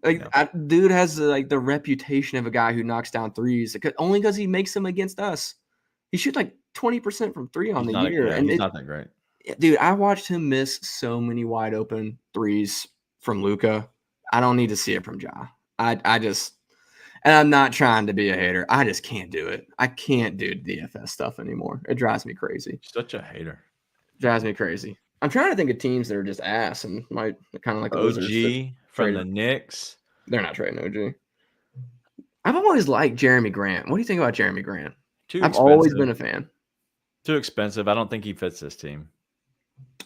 Like, dude has like the reputation of a guy who knocks down threes only because he makes them against us. He shoots like 20% from three on the year, and he's not that great. Dude, I watched him miss so many wide open threes from Luka. I don't need to see it from Ja. I just, and I'm not trying to be a hater. I just can't do it. I can't do DFS stuff anymore. It drives me crazy. Such a hater. Drives me crazy. I'm trying to think of teams that are just ass and might kind of like OG from the Knicks. They're not trading OG. I've always liked Jeremy Grant. What do you think about Jeremy Grant? I've always been a fan. Too expensive. I don't think he fits this team.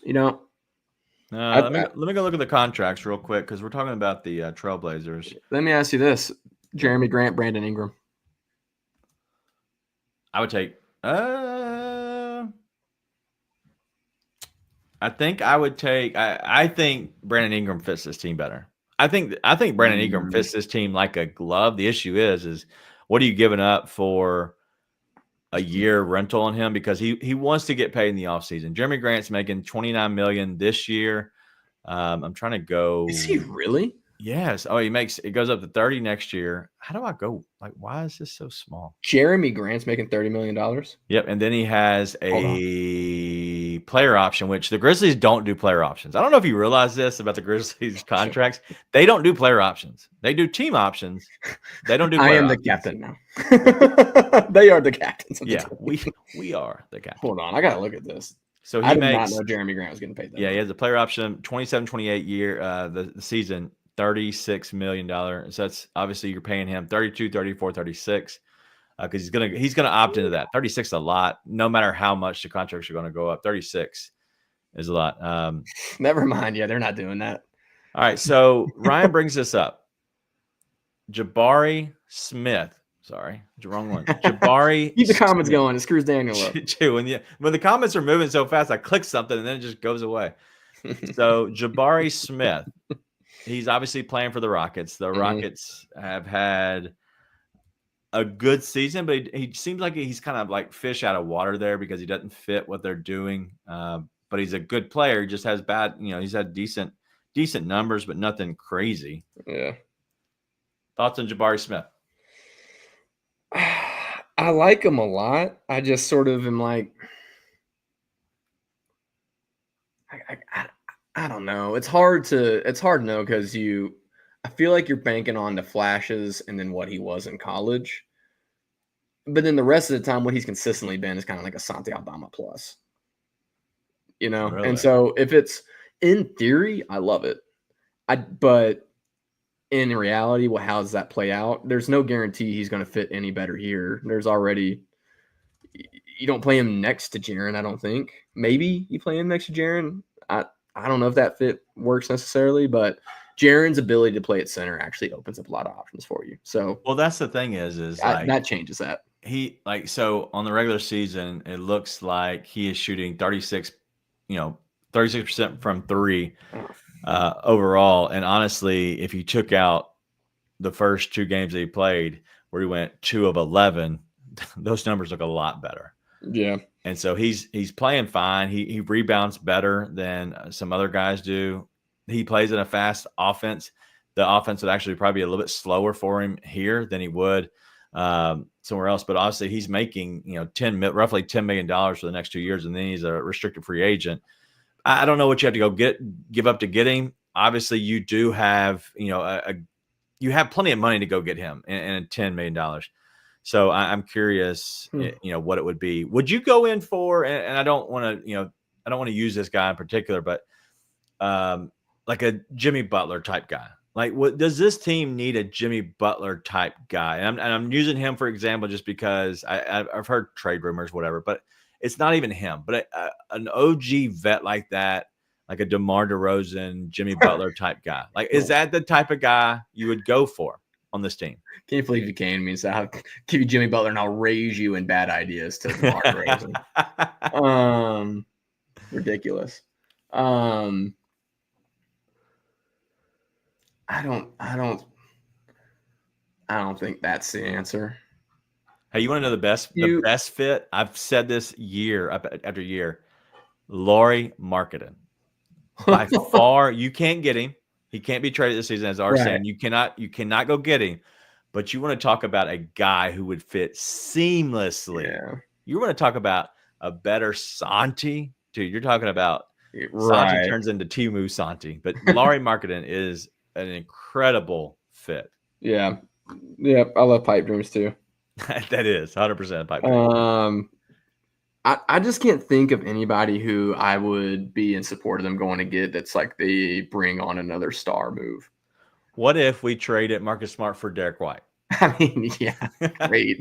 You know, let me go look at the contracts real quick because we're talking about the Trailblazers. Let me ask you this: Jeremy Grant, Brandon Ingram. I would take. I think I would take. I think Brandon Ingram fits this team better. I think Brandon Ingram fits this team like a glove. The issue is what are you giving up for a year rental on him, because he wants to get paid in the offseason. Jeremy Grant's making $29 million this year. I'm trying to go. Is he really? Yes. Oh, it goes up to 30 next year. How do I go? Like, why is this so small? Jeremy Grant's making $30 million. Yep. And then he has a player option, which the Grizzlies don't do player options. I don't know if you realize this about the Grizzlies contracts. They don't do player options. They do team options. They don't do player options. I am the captain now. They are the captains. Yeah, we are the captain. Hold on. I got to look at this. So I did not know Jeremy Grant was getting paid that. Yeah, he has a player option, 27-28 year, the season, $36 million. So that's obviously you're paying him 32, 34, 36 because he's gonna opt into that. 36 is a lot, no matter how much the contracts are going to go up. 36 is a lot. Never mind. Yeah, they're not doing that. All right, so Ryan brings this up. Jabari Smith. Sorry, wrong one. Jabari. Keep the comments going. It screws Daniel up. When the comments are moving so fast, I click something and then it just goes away. So Jabari Smith, he's obviously playing for the Rockets. The Rockets have had a good season, but he seems like he's kind of like fish out of water there because he doesn't fit what they're doing. But he's a good player. He just has bad, he's had decent numbers, but nothing crazy. Yeah. Thoughts on Jabari Smith? I like him a lot. I just sort of am like, I don't know. It's hard to know because I feel like you're banking on the flashes and then what he was in college. But then the rest of the time, what he's consistently been is kind of like a Santi Aldama plus, Really? And so if in theory, I love it. But in reality, well, how does that play out? There's no guarantee he's going to fit any better here. There's already you don't play him next to Jaren, I don't think. Maybe you play him next to Jaren. I don't know if that fit works necessarily, but Jaren's ability to play at center actually opens up a lot of options for you. So, well, that's the thing is like that changes that. So on the regular season, it looks like he is shooting 36% from three overall. And honestly, if you took out the first 2 games that he played, where he went 2 of 11, those numbers look a lot better. Yeah. And so he's playing fine. He rebounds better than some other guys do. He plays in a fast offense. The offense would actually probably be a little bit slower for him here than he would somewhere else. But obviously he's making, roughly $10 million for the next 2 years, and then he's a restricted free agent. I don't know what you have to give up to get him. Obviously you do have, you have plenty of money to go get him in $10 million. So I'm curious, what it would be. Would you go in for, and I don't want to, use this guy in particular, but like a Jimmy Butler type guy? Like, what does this team need? A Jimmy Butler type guy? And I'm using him for example just because I've heard trade rumors, whatever, but it's not even him. But an OG vet like that, like a DeMar DeRozan, Jimmy Butler type guy. Like, is that the type of guy you would go for on this team? Can you believe you can? Means I'll give you Jimmy Butler and I'll raise you in bad ideas to DeMar DeRozan. Ridiculous. I don't think that's the answer. Hey, you want to know the best fit? I've said this year after year. Lauri Markkanen. By far, you can't get him. He can't be traded this season, as Art saying. You cannot go get him. But you want to talk about a guy who would fit seamlessly. Yeah. You want to talk about a better Santi, dude. You're talking about Santi turns into Timu Santi, but Lauri Markkanen is an incredible fit. Yeah. Yeah. I love pipe dreams too. That is 100% pipe dream. I just can't think of anybody who I would be in support of them going to get that's like they bring on another star move. What if we traded Marcus Smart for Derek White? I mean, yeah, great.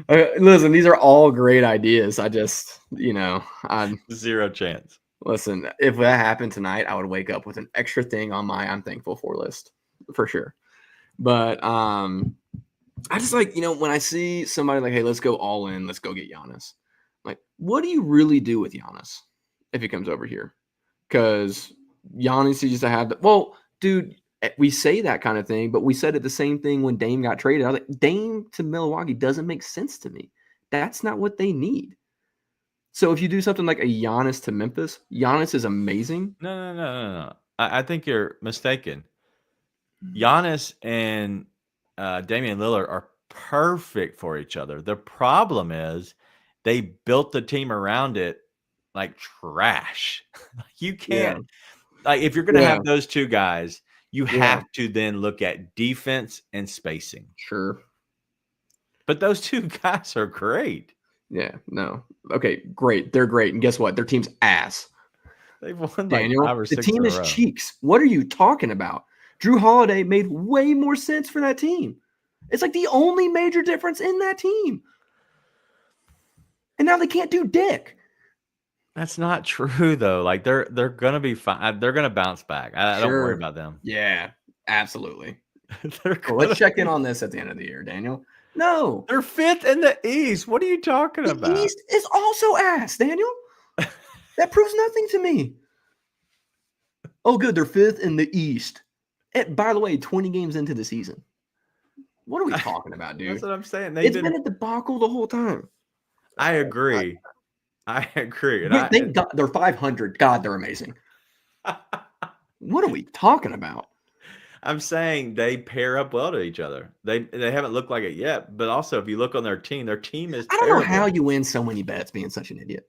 Listen, these are all great ideas. I just, zero chance. Listen, if that happened tonight, I would wake up with an extra thing on my I'm thankful for list for sure. But I just like, when I see somebody like, hey, let's go all in, let's go get Giannis. Like, what do you really do with Giannis if he comes over here? Because Giannis used to have dude, we say that kind of thing, but we said it the same thing when Dame got traded. I was like, Dame to Milwaukee doesn't make sense to me. That's not what they need. So if you do something like a Giannis to Memphis, Giannis is amazing. No. I think you're mistaken. Giannis and Damian Lillard are perfect for each other. The problem is they built the team around it like trash. You can't, like, if you're going to have those two guys, you have to then look at defense and spacing. Sure. But those two guys are great. Yeah, no. Okay, great. They're great. And guess what? Their team's ass. They've won Daniel, like 5 or 6 the team in a row. is cheeks. What are you talking about? Drew Holiday made way more sense for that team. It's like the only major difference in that team. And now they can't do dick. That's not true, though. Like, they're going to be fine. They're going to bounce back. I don't worry about them. Yeah, absolutely. Let's check in on this at the end of the year, Daniel. No. They're 5th in the East. What are you talking about? The East is also ass, Daniel. That proves nothing to me. Oh, good. They're 5th in the East. And by the way, 20 games into the season. What are we talking about, dude? That's what I'm saying. It's been a debacle the whole time. I agree. I agree. And thank God they're 500. God, they're amazing. What are we talking about? I'm saying they pair up well to each other. They haven't looked like it yet, but also if you look on their team is terrible. I don't know how you win so many bets being such an idiot.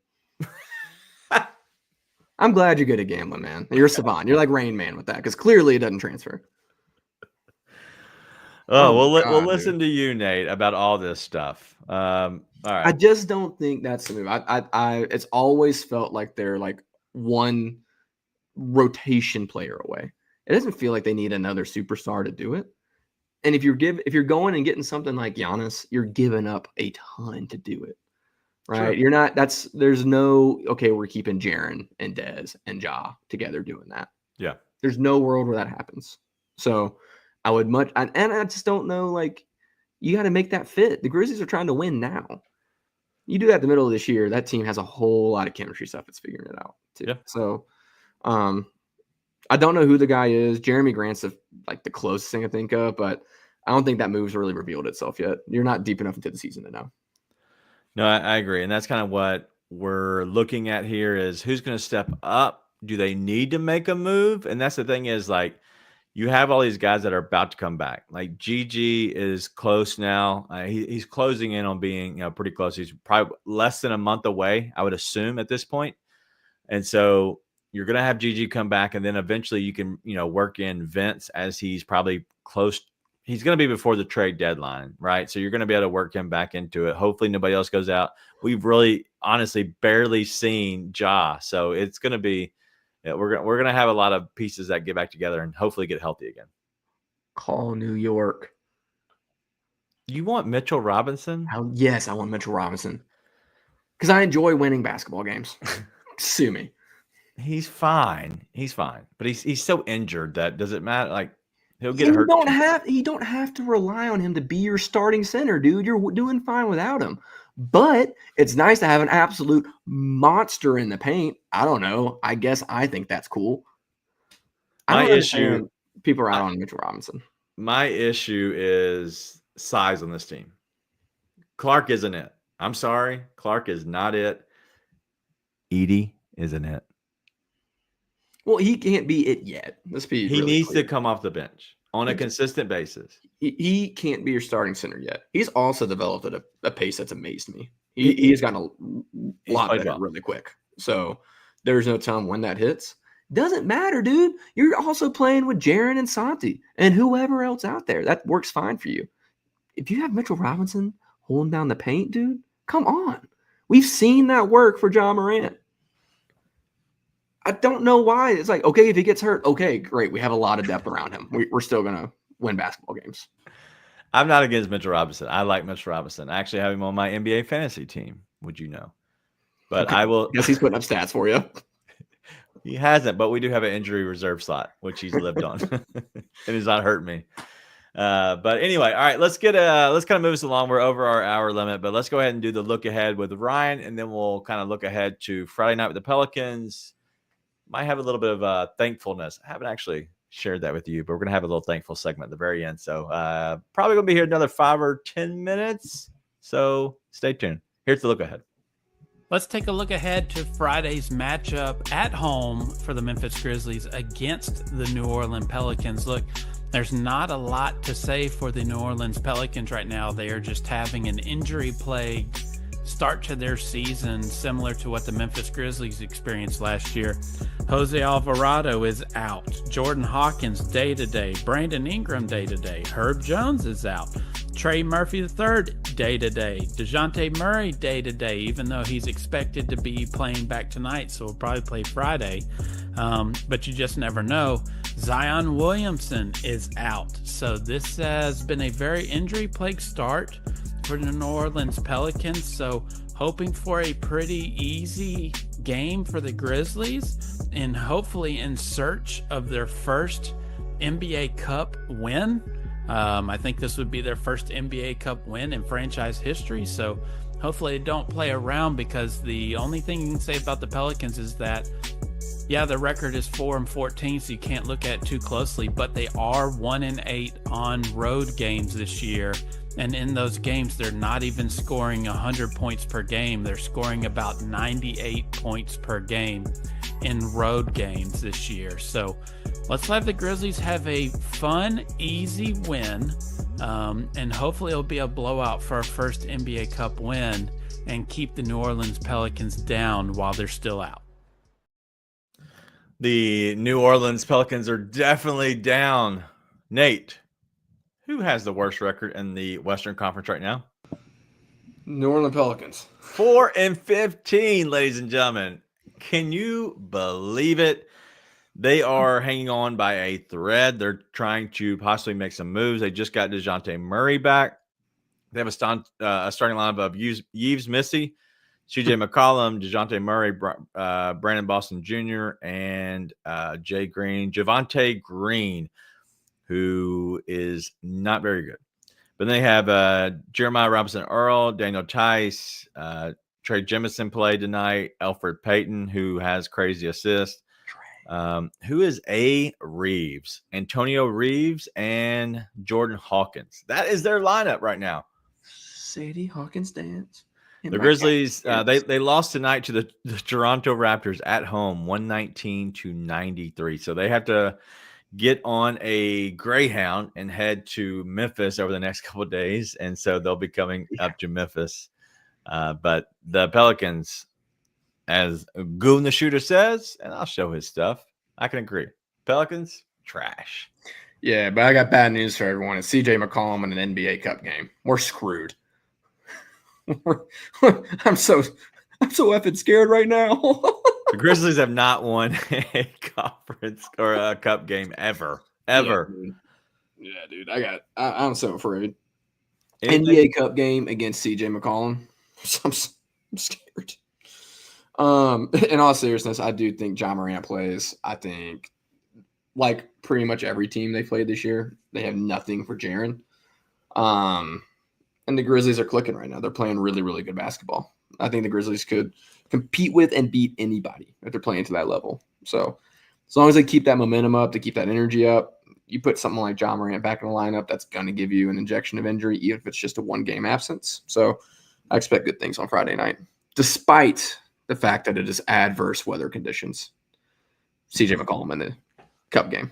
I'm glad you're good at gambling, man. You're a savant. You're like Rain Man with that because clearly it doesn't transfer. We'll listen to you, Nate, about all this stuff. All right. I just don't think that's the move. I it's always felt like they're like one rotation player away. It doesn't feel like they need another superstar to do it. And if you're going and getting something like Giannis, you're giving up a ton to do it. Right. Sure. There's no, okay, we're keeping Jaren and Dez and Ja together doing that. Yeah. There's no world where that happens. So I would and I just don't know, like, you got to make that fit. The Grizzlies are trying to win now. You do that in the middle of this year, that team has a whole lot of chemistry stuff that's figuring it out too. Yeah. So I don't know who the guy is. Jeremy Grant's the closest thing I think of, but I don't think that move's really revealed itself yet. You're not deep enough into the season to know. No, I agree. And that's kind of what we're looking at here is who's going to step up. Do they need to make a move? And that's the thing is, like, you have all these guys that are about to come back. Like GG is close now. He's closing in on being, pretty close. He's probably less than a month away, I would assume, at this point. And so you're going to have GG come back, and then eventually you can, work in Vince as he's probably close. He's going to be before the trade deadline, right? So you're going to be able to work him back into it. Hopefully nobody else goes out. We've really, honestly, barely seen Ja. So it's going to be, we're going to have a lot of pieces that get back together and hopefully get healthy again. Call New York. You want Mitchell Robinson? Yes, I want Mitchell Robinson. Because I enjoy winning basketball games. Sue me. He's fine. But he's so injured that does it matter? Like, he'll get hurt. You don't have to rely on him to be your starting center, dude. You're doing fine without him. But it's nice to have an absolute monster in the paint. I don't know. I guess I think that's cool. People are out on Mitchell Robinson. My issue is size on this team. Clark isn't it. I'm sorry. Clark is not it. Edey isn't it. Well, he can't be it yet. He needs to come off the bench on a consistent basis. He can't be your starting center yet. He's also developed at a pace that's amazed me. He has gotten a lot better really quick. So there's no telling when that hits. Doesn't matter, dude. You're also playing with Jaren and Santi and whoever else out there. That works fine for you. If you have Mitchell Robinson holding down the paint, dude, come on. We've seen that work for John Morant. I don't know why. It's like, okay, if he gets hurt, okay, great. We have a lot of depth around him. We're still going to win basketball games. I'm not against Mitchell Robinson. I like Mitchell Robinson. I actually have him on my NBA fantasy team, would you know? But okay. I will. Guess he's putting up stats for you. He hasn't, but we do have an injury reserve slot, which he's lived on. And he's not hurting me. But anyway, all right, let's kind of move us along. We're over our hour limit, but let's go ahead and do the look ahead with Ryan, and then we'll kind of look ahead to Friday night with the Pelicans. Might have a little bit of thankfulness. I haven't actually shared that with you, but we're going to have a little thankful segment at the very end. So probably going to be here another 5 or 10 minutes. So stay tuned. Here's the look ahead. Let's take a look ahead to Friday's matchup at home for the Memphis Grizzlies against the New Orleans Pelicans. Look, there's not a lot to say for the New Orleans Pelicans right now. They are just having an injury-plagued start to their season, similar to what the Memphis Grizzlies experienced last year. Jose Alvarado is out. Jordan Hawkins day-to-day. Brandon Ingram day-to-day. Herb Jones is out. Trey Murphy III day-to-day. DeJounte Murray day-to-day, even though he's expected to be playing back tonight, so he'll probably play Friday. But you just never know. Zion Williamson is out. So this has been a very injury-plagued start for the New Orleans Pelicans. So hoping for a pretty easy game for the Grizzlies and hopefully in search of their first NBA Cup win. I think this would be their first NBA Cup win in franchise history. So hopefully they don't play around, because the only thing you can say about the Pelicans is that, yeah, their record is 4-14, so you can't look at it too closely, but they are 1-8 on road games this year. And in those games, they're not even scoring 100 points per game. They're scoring about 98 points per game in road games this year. So let's let the Grizzlies have a fun, easy win. And hopefully it'll be a blowout for our first NBA Cup win and keep the New Orleans Pelicans down while they're still out. The New Orleans Pelicans are definitely down. Nate, who has the worst record in the Western Conference right now? New Orleans Pelicans. 4-15, ladies and gentlemen. Can you believe it? They are hanging on by a thread. They're trying to possibly make some moves. They just got DeJounte Murray back. They have a starting lineup of Yves Missy, CJ McCollum, DeJounte Murray, Brandon Boston Jr., and Jay Green, Javonte Green, who is not very good. But then they have Jeremiah Robinson Earl, Daniel Tice, Trey Jemison played tonight, Alfred Payton, who has crazy assists. Who is A. Reeves, Antonio Reeves, and Jordan Hawkins. That is their lineup right now. Sadie Hawkins dance. The Grizzlies, they lost tonight to the Toronto Raptors at home, 119-93. So they have to get on a Greyhound and head to Memphis over the next couple of days. And so they'll be coming up to Memphis. But the Pelicans, as Goon the Shooter says, and I'll show his stuff, I can agree. Pelicans, trash. Yeah, but I got bad news for everyone. It's CJ McCollum in an NBA Cup game. We're screwed. I'm so effing scared right now. The Grizzlies have not won a conference or a cup game ever. Yeah, dude. I'm so afraid. NBA Cup game against CJ McCollum. I'm scared. In all seriousness, I do think Ja Morant plays. I think, like pretty much every team they played this year, they have nothing for Jaren. And the Grizzlies are clicking right now. They're playing really, really good basketball. I think the Grizzlies could compete with and beat anybody if they're playing to that level. So as long as they keep that momentum up, they keep that energy up, you put something like Ja Morant back in the lineup, that's going to give you an injection of injury, even if it's just a one-game absence. So I expect good things on Friday night, despite the fact that it is adverse weather conditions. CJ McCollum in the Cup game.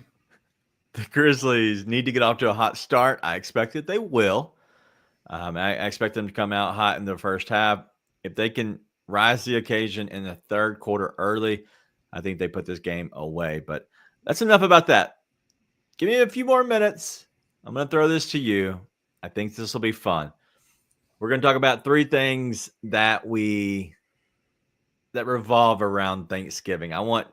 The Grizzlies need to get off to a hot start. I expect that they will. I expect them to come out hot in the first half. If they can rise to the occasion in the third quarter early, I think they put this game away. But that's enough about that. Give me a few more minutes. I'm going to throw this to you. I think this will be fun. We're going to talk about three things that revolve around Thanksgiving. I want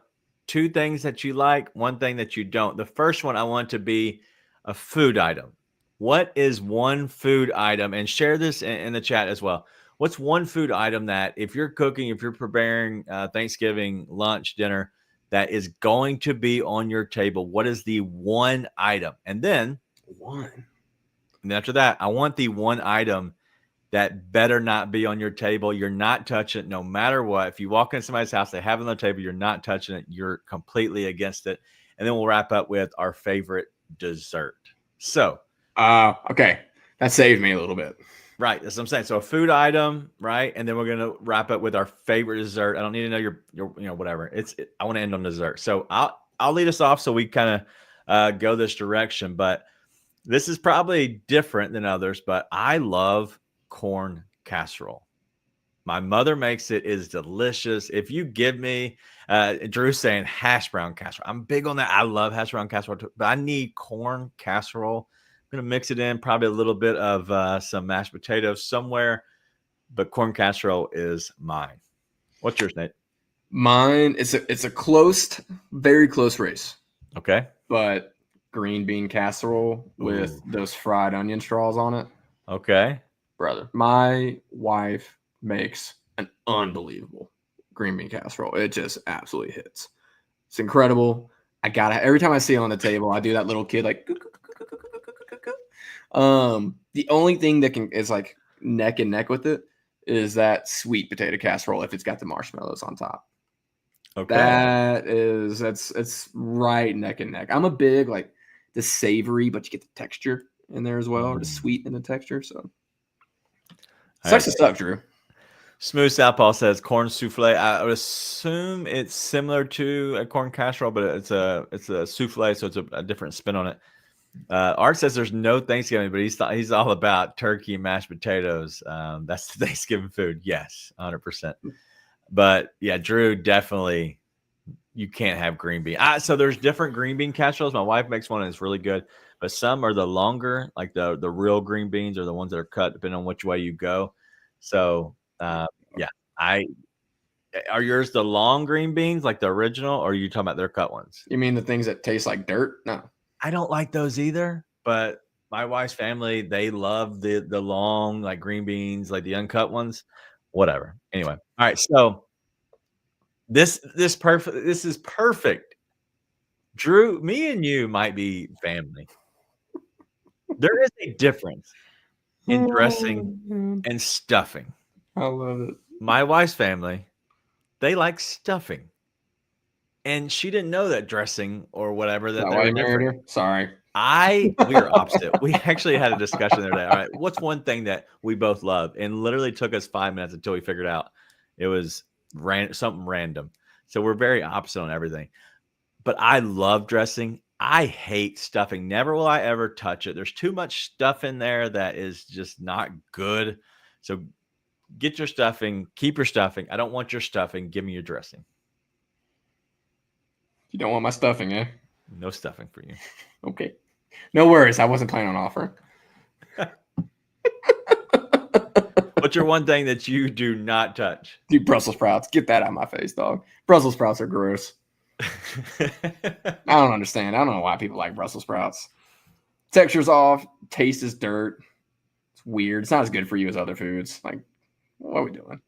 two things that you like, one thing that you don't. The first one I want to be a food item. What is one food item? And share this in the chat as well. What's one food item that if you're cooking, if you're preparing Thanksgiving lunch, dinner, that is going to be on your table? What is the one item? And then after that, I want the one item that better not be on your table. You're not touching it no matter what. If you walk into somebody's house, they have it on the table, you're not touching it. You're completely against it. And then we'll wrap up with our favorite dessert. So, okay. That saved me a little bit. Right. That's what I'm saying. So a food item, right? And then we're going to wrap up with our favorite dessert. I don't need to know your whatever. I want to end on dessert. So I'll lead us off so we kind of go this direction. But this is probably different than others, but I love corn casserole. My mother makes it. It is delicious. If you give me, Drew's saying hash brown casserole. I'm big on that. I love hash brown casserole, but I need corn casserole. I'm going to mix it in, probably a little bit of some mashed potatoes somewhere, but corn casserole is mine. What's yours, Nate? Mine, it's a close, very close race. Okay. But green bean casserole with those fried onion straws on it. Okay. Brother, my wife makes an unbelievable green bean casserole. It just absolutely hits. It's incredible. Every time I see it on the table, I do that little kid like. The only thing that is like neck and neck with it is that sweet potato casserole if it's got the marshmallows on top. Okay. It's right neck and neck. I'm a big like the savory, but you get the texture in there as well, or the sweet in the texture. So sucks to suck, Drew. Smooth Southpaw says corn souffle. I would assume it's similar to a corn casserole, but it's a souffle, so it's a different spin on it. Art says there's no Thanksgiving, but he's all about turkey and mashed potatoes. That's the Thanksgiving food. Yes, 100%. But yeah, Drew, definitely you can't have green bean. So there's different green bean casseroles. My wife makes one and it's really good, but some are the longer, like the real green beans are the ones that are cut depending on which way you go. So yeah, Are yours the long green beans, like the original, or are you talking about their cut ones? You mean the things that taste like dirt? No. I don't like those either, but my wife's family, they love the long, like green beans, like the uncut ones. Whatever. Anyway. All right. So this is perfect. Drew, me and you might be family. There is a difference in dressing and stuffing. I love it. My wife's family, they like stuffing. And she didn't know that dressing or whatever that they were different. Her? Sorry. We are opposite. We actually had a discussion the other day. All right, what's one thing that we both love? And literally took us 5 minutes until we figured out it was something random. So we're very opposite on everything. But I love dressing. I hate stuffing. Never will I ever touch it. There's too much stuff in there that is just not good. So get your stuffing. Keep your stuffing. I don't want your stuffing. Give me your dressing. You don't want my stuffing, eh? No stuffing for you. Okay. No worries. I wasn't planning on offering. What's your one thing that you do not touch? Dude, Brussels sprouts. Get that out of my face, dog. Brussels sprouts are gross. I don't understand. I don't know why people like Brussels sprouts. Texture's off. Taste is dirt. It's weird. It's not as good for you as other foods. Like, what are we doing?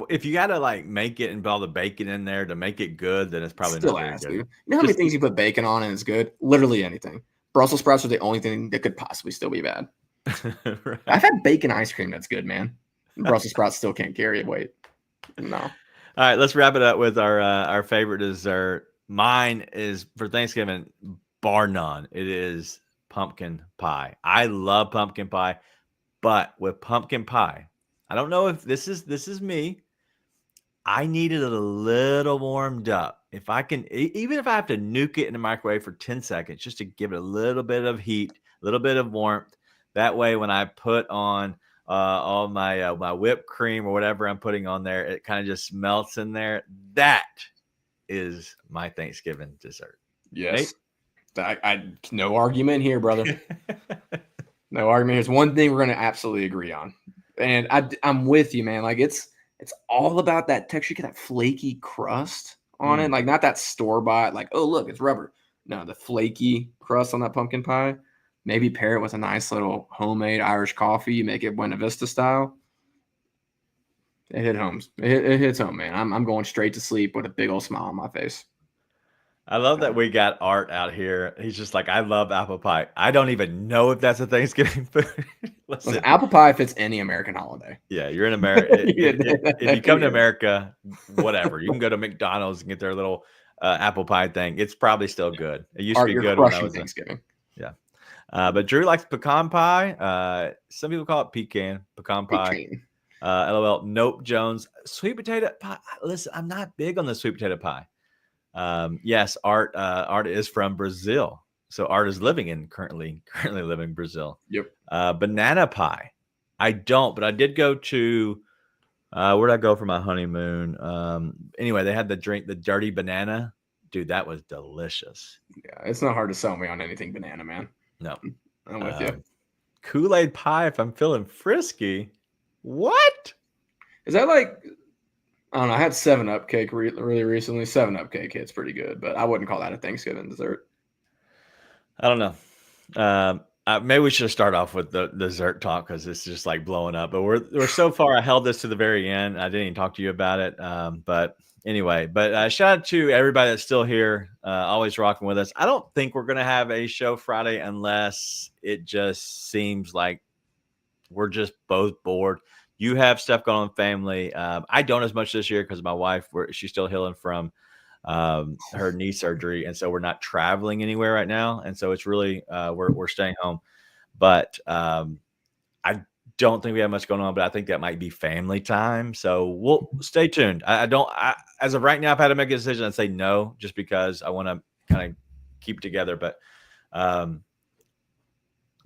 If you got to like make it and put all the bacon in there to make it good, then it's probably Still not very ass, good. dude. You know how many things you put bacon on and it's good? Literally anything. Brussels sprouts are the only thing that could possibly still be bad. Right. I've had bacon ice cream that's good, man. Brussels sprouts still can't carry it. Wait. No. All right, let's wrap it up with our favorite dessert. Mine is for Thanksgiving, bar none. It is pumpkin pie. I love pumpkin pie, but with pumpkin pie, I don't know if this is me. I need it a little warmed up. If I can, even if I have to nuke it in the microwave for 10 seconds, just to give it a little bit of heat, a little bit of warmth. That way, when I put on all my my whipped cream or whatever I'm putting on there, it kind of just melts in there. That is my Thanksgiving dessert. Yes. I no argument here, brother. No argument. Here's one thing we're going to absolutely agree on. And I'm with you, man. Like it's all about that texture. You get that flaky crust on it. Like not that store-bought, like, oh, look, it's rubber. No, the flaky crust on that pumpkin pie. Maybe pair it with a nice little homemade Irish coffee. You make it Buena Vista style. It hit home. It hits home, man. I'm going straight to sleep with a big old smile on my face. I love that we got Art out here. He's just like, I love apple pie. I don't even know if that's a Thanksgiving food. Listen, apple pie fits any American holiday. Yeah, you're in America. If you come to America, whatever. You can go to McDonald's and get their little apple pie thing. It's probably still good. It used to be good when I was Thanksgiving. Yeah. But Drew likes pecan pie. Some people call it pecan pie. LOL. Nope. Jones. Sweet potato pie. Listen, I'm not big on the sweet potato pie. Yes, Art is from Brazil. So Art is currently living in Brazil. Yep. Banana pie. I don't, but I did go to where'd I go for my honeymoon? Anyway, they had the dirty banana. Dude, that was delicious. Yeah, it's not hard to sell me on anything banana, man. No. I'm with you. Kool-Aid pie if I'm feeling frisky. What? Is that like, I don't know. I had 7-Up cake really recently. 7-Up cake hits pretty good, but I wouldn't call that a Thanksgiving dessert. I don't know. Maybe we should start off with the dessert talk because it's just like blowing up. But we're so far. I held this to the very end. I didn't even talk to you about it. But anyway, shout out to everybody that's still here, always rocking with us. I don't think we're gonna have a show Friday unless it just seems like we're just both bored. You have stuff going on in family. I don't as much this year because my wife, she's still healing from her knee surgery. And so we're not traveling anywhere right now. And so it's really, we're staying home. But I don't think we have much going on, but I think that might be family time. So we'll stay tuned. As of right now, I've had to make a decision and say no, just because I want to kind of keep it together. But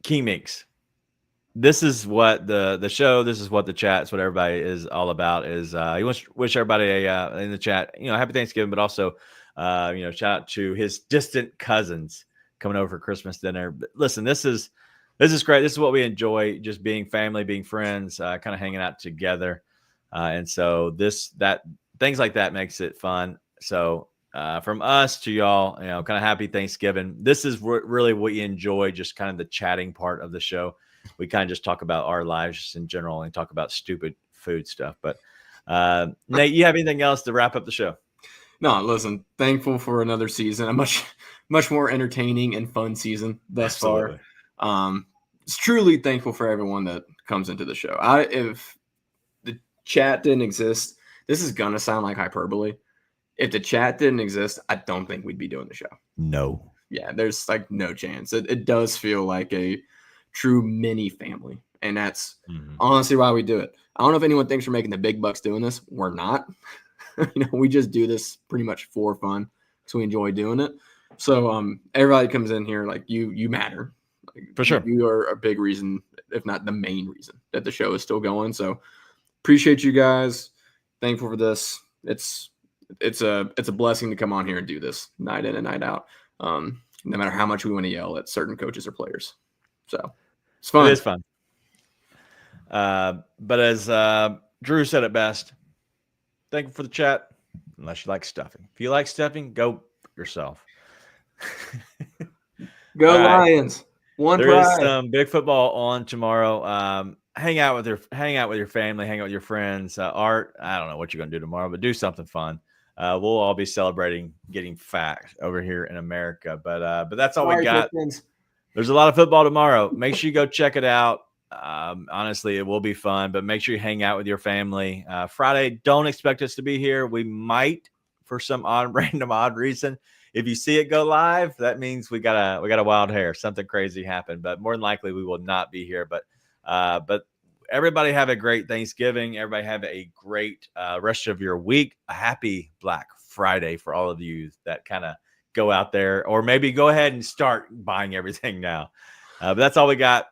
Key Minks. This is what the show, this is what the chat's what everybody is all about is he wants to wish everybody in the chat, happy Thanksgiving, but also, shout out to his distant cousins coming over for Christmas dinner. But listen, this is great. This is what we enjoy, just being family, being friends, kind of hanging out together. And so things like that makes it fun. So from us to y'all, kind of happy Thanksgiving. This is really what you enjoy, just kind of the chatting part of the show. We kind of just talk about our lives just in general and talk about stupid food stuff. But Nate, you have anything else to wrap up the show? No, listen, thankful for another season, a much more entertaining and fun season thus far. It's truly thankful for everyone that comes into the show. If the chat didn't exist, this is gonna sound like hyperbole. If the chat didn't exist, I don't think we'd be doing the show. No. Yeah, there's like no chance. It does feel like a true mini family, and that's honestly why we do it. I don't know if anyone thinks we're making the big bucks doing this. We're not. We just do this pretty much for fun, so we enjoy doing it. So everybody comes in here, like you matter. Like, for sure. You are a big reason, if not the main reason, that the show is still going. So appreciate you guys. Thankful for this. It's a blessing to come on here and do this night in and night out. No matter how much we want to yell at certain coaches or players. So it's fun. It is fun. But as Drew said it best, thank you for the chat. Unless you like stuffing. If you like stuffing, go yourself. Go Lions. One there pride. Is some big football on tomorrow. Hang out with your family, hang out with your friends. Art, I don't know what you're gonna do tomorrow, but do something fun. We'll all be celebrating getting fat over here in America. But that's all we got. There's a lot of football tomorrow. Make sure you go check it out. Honestly, it will be fun, but make sure you hang out with your family. Friday, don't expect us to be here. We might, for some random odd reason. If you see it go live, that means we got a wild hair. Something crazy happened, but more than likely we will not be here. But everybody have a great Thanksgiving. Everybody have a great rest of your week. A happy Black Friday for all of you that kind of go out there, or maybe go ahead and start buying everything now. But that's all we got.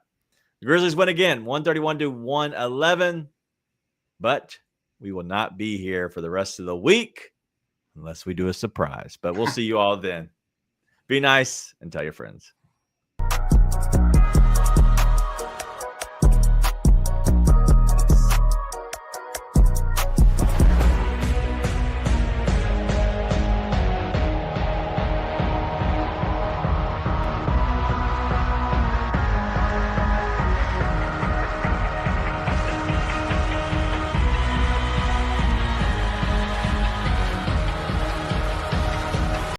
The Grizzlies win again, 131-111. But we will not be here for the rest of the week unless we do a surprise. But we'll see you all then. Be nice and tell your friends.